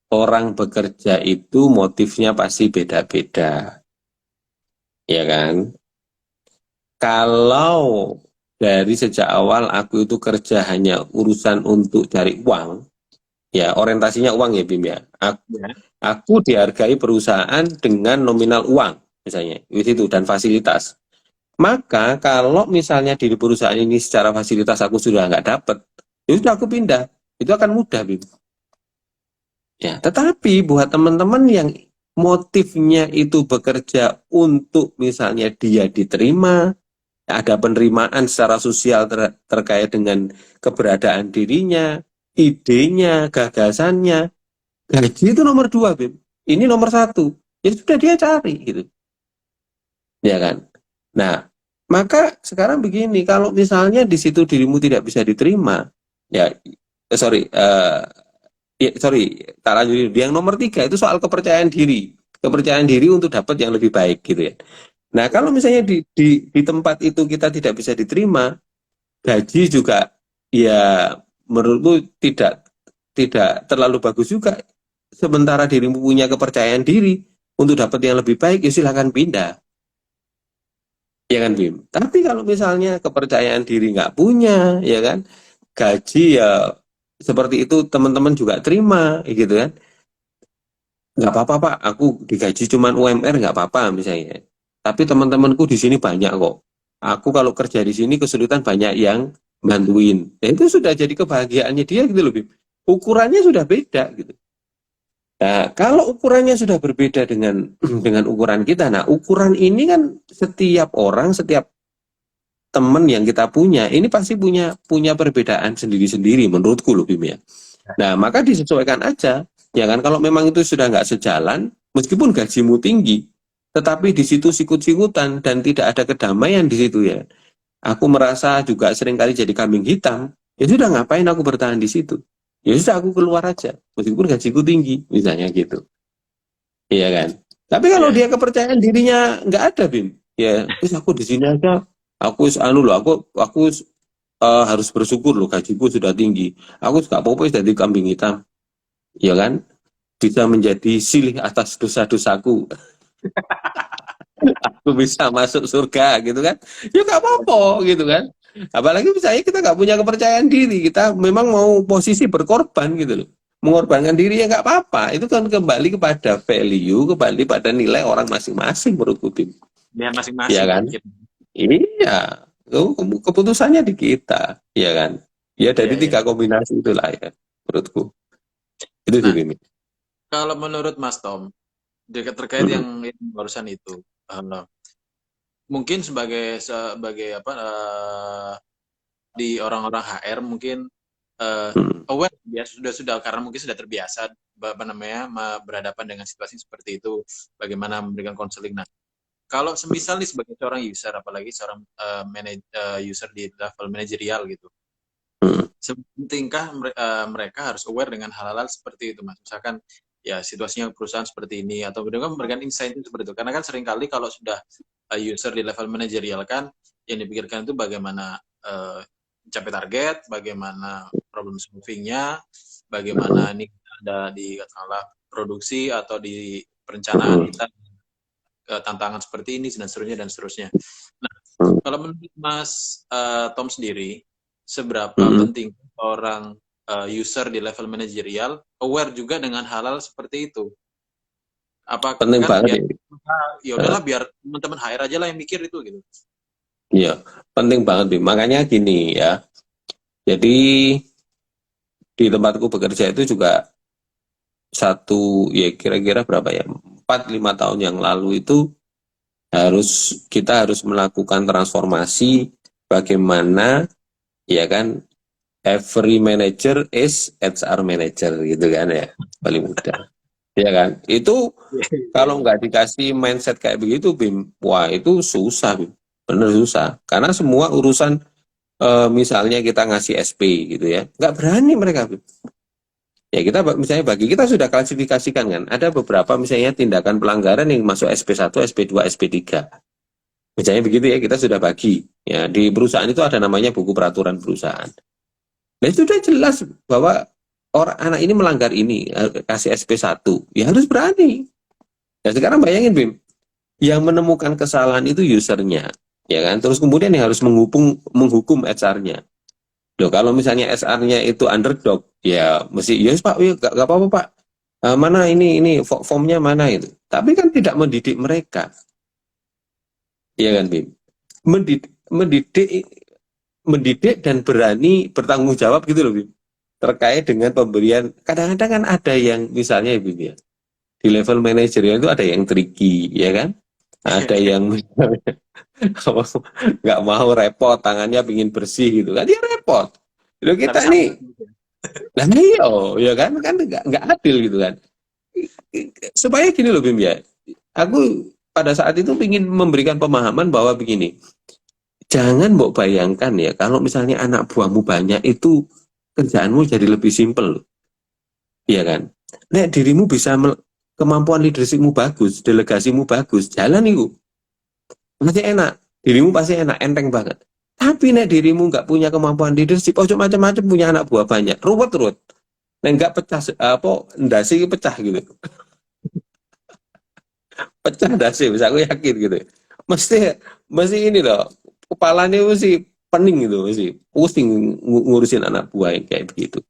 orang bekerja itu motifnya pasti beda-beda, ya kan? Kalau dari sejak awal aku itu kerja hanya urusan untuk cari uang, ya orientasinya uang ya Bim ya. Ya. Aku dihargai perusahaan dengan nominal uang, misalnya, itu dan fasilitas. Maka kalau misalnya di perusahaan ini secara fasilitas aku sudah nggak dapat, ya sudah aku pindah. Itu akan mudah, Bim. Ya, tetapi buat teman-teman yang motifnya itu bekerja untuk misalnya dia diterima, ada penerimaan secara sosial terkait dengan keberadaan dirinya, idenya, gagasannya. Gaji itu nomor dua, Bim. Ini nomor satu. Ya sudah dia cari gitu. Ya kan? Nah, maka sekarang begini, kalau misalnya di situ dirimu tidak bisa diterima, ya sorry, ya, sorry, tak lanjut. Yang nomor tiga itu soal kepercayaan diri untuk dapat yang lebih baik gitu ya. Nah, kalau misalnya di tempat itu kita tidak bisa diterima, gaji juga ya menurutku tidak terlalu bagus juga. Sementara dirimu punya kepercayaan diri untuk dapat yang lebih baik, ya silakan pindah. Ya kan, Bim? Tapi kalau misalnya kepercayaan diri nggak punya, ya kan, gaji ya seperti itu teman-teman juga terima, gitu kan. Nggak apa-apa Pak, aku digaji cuman UMR nggak apa-apa misalnya. Tapi teman-temanku di sini banyak kok. Aku kalau kerja di sini kesulitan banyak yang bantuin. Ya, itu sudah jadi kebahagiaannya dia gitu loh, Bim. Ukurannya sudah beda gitu. Nah, kalau ukurannya sudah berbeda dengan dengan ukuran kita, nah ukuran ini kan setiap orang, setiap teman yang kita punya, ini pasti punya perbedaan sendiri-sendiri menurutku loh, Bim ya. Nah, maka disesuaikan aja. Ya kan, kalau memang itu sudah nggak sejalan, meskipun gajimu tinggi, tetapi di situ sikut-sikutan dan tidak ada kedamaian di situ ya. Aku merasa juga seringkali jadi kambing hitam. Ya sudah, ngapain aku bertahan di situ? Ya sudah, aku keluar aja, meskipun gajiku tinggi, misalnya gitu. Iya kan? Tapi kalau Iya. dia kepercayaan dirinya nggak ada, Bim. Ya, terus aku di sini aja, aku anu loh, aku harus bersyukur loh, gajiku sudah tinggi. Aku nggak apa-apa jadi kambing hitam. Ya kan? Bisa menjadi silih atas dosa-dosaku. Aku bisa masuk surga gitu kan. Ya nggak apa-apa gitu kan. Apalagi misalnya kita nggak punya kepercayaan diri, kita memang mau posisi berkorban gitu loh. Mengorbankan diri ya nggak apa-apa. Itu kan kembali kepada value, kembali pada nilai orang masing-masing menurutku, Bim. Dia Iya masing-masing kan? mungkin. Iya. Keputusannya di kita, iya kan? Ya Iya, dari iya. tiga kombinasi itulah ya menurutku. Itu sih, Nah, Bim. kalau menurut Mas Tom, terkait Mm-mm. yang barusan itu, mungkin sebagai apa di orang-orang HR mungkin eh, Mm-mm. aware ya sudah karena mungkin sudah terbiasa apa namanya berhadapan dengan situasi seperti itu, bagaimana memberikan konseling. Nah, kalau semisal nih sebagai seorang user, apalagi seorang user di level manajerial gitu, Mm-mm. sepentingkah mereka harus aware dengan hal-hal seperti itu, Mas? Misalkan ya situasinya perusahaan seperti ini atau memberikan insight seperti itu. Karena kan seringkali kalau sudah user di level manajerial kan yang dipikirkan itu bagaimana mencapai target, bagaimana problem solving-nya, bagaimana ini ada di katakanlah produksi atau di perencanaan kita tantangan seperti ini dan seterusnya dan seterusnya. Nah, kalau menurut Mas Tom sendiri, seberapa Mm-mm. penting orang user di level manajerial aware juga dengan hal-hal seperti itu? Apa Penting kan banget biar ya. ya udahlah biar teman-teman HR aja lah yang mikir itu gitu. Iya, penting banget, Bim. Makanya gini ya. Jadi di tempatku bekerja itu juga ya kira-kira berapa ya? 4-5 tahun yang lalu itu kita harus melakukan transformasi bagaimana ya kan every manager is HR manager gitu kan ya. Paling mudah. Ya kan? Itu kalau nggak dikasih mindset kayak begitu, Bim, wah itu susah, Bim. Bener susah. Karena semua urusan misalnya kita ngasih SP gitu ya, nggak berani mereka. Ya kita misalnya bagi kita sudah klasifikasikan kan, ada beberapa misalnya tindakan pelanggaran yang masuk SP1, SP2, SP3. Misalnya begitu ya, kita sudah bagi. Ya di perusahaan itu ada namanya buku peraturan perusahaan. Nah itu sudah jelas bahwa orang anak ini melanggar ini, kasih SP1, ya harus berani. Ya sekarang bayangin, Bim, yang menemukan kesalahan itu usernya, ya kan? Terus kemudian yang harus menghukum HR-nya. Loh, kalau misalnya SR-nya itu underdog, ya mesti, yes Pak, ya, gak apa-apa Pak. Mana ini formnya mana itu. Tapi kan tidak mendidik mereka. Iya kan, Bim? Mendidik, mendidik dan berani bertanggung jawab gitu loh, Bim. Terkait dengan pemberian, kadang-kadang kan ada yang misalnya, Bim ya, di level manajerial itu ada yang tricky, ya kan? Ada yang nggak mau repot, tangannya pingin bersih gitu kan, dia repot. Loh Tapi kita sama nih, nah iya, ya kan nggak adil gitu kan. Supaya gini loh Bim ya, aku pada saat itu ingin memberikan pemahaman bahwa begini, jangan mbok bayangkan ya, kalau misalnya anak buahmu banyak itu kerjaanmu jadi lebih simpel, iya kan? Nek dirimu bisa kemampuan leadershipmu bagus, delegasimu bagus, jalan itu pasti enak, dirimu pasti enak, enteng banget. Tapi nek dirimu nggak punya kemampuan leadership, ojo macam-macam punya anak buah banyak, ruwet-ruwet, nek nggak pecah apa ndasi pecah gitu, pecah ndasi, bisa aku yakin gitu. Mesti mesti ini loh, kepalanya mesti pening gitu, mesti pusing ngurusin anak buah yang kayak begitu.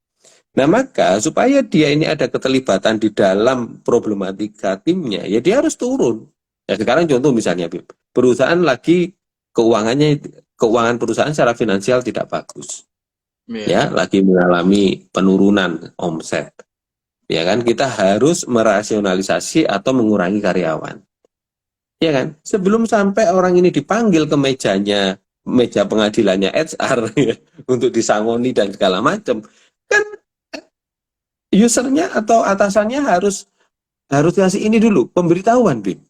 Nah, maka supaya dia ini ada keterlibatan di dalam problematika timnya, ya dia harus turun. Ya sekarang contoh misalnya, perusahaan lagi keuangannya, keuangan perusahaan secara finansial tidak bagus. Iya. Ya, lagi mengalami penurunan omset. Ya kan, kita harus merasionalisasi atau mengurangi karyawan. Ya kan, sebelum sampai orang ini dipanggil ke mejanya, meja pengadilannya HR ya, untuk disangoni dan segala macam, kan usernya atau atasannya harus harus kasih ini dulu, pemberitahuan, Bim.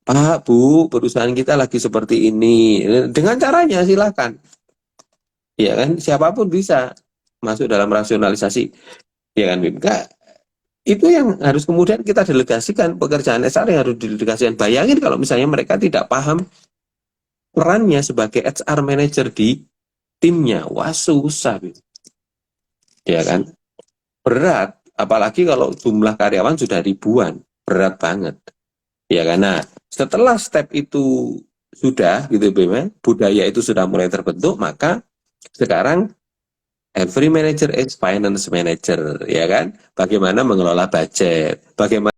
Pak, Bu, perusahaan kita lagi seperti ini. Dengan caranya silakan. Ya kan, siapapun bisa masuk dalam rasionalisasi. Ya kan, Bim. Enggak, itu yang harus kemudian kita delegasikan, pekerjaan HR yang harus didelegasikan. Bayangin kalau misalnya mereka tidak paham perannya sebagai HR manager di timnya. Wah, susah, Bim. Ya kan? Berat, apalagi kalau jumlah karyawan sudah ribuan, berat banget. Ya karena setelah step itu sudah gitu Bima, budaya itu sudah mulai terbentuk, maka sekarang every manager is finance manager, ya kan? Bagaimana mengelola budget, bagaimana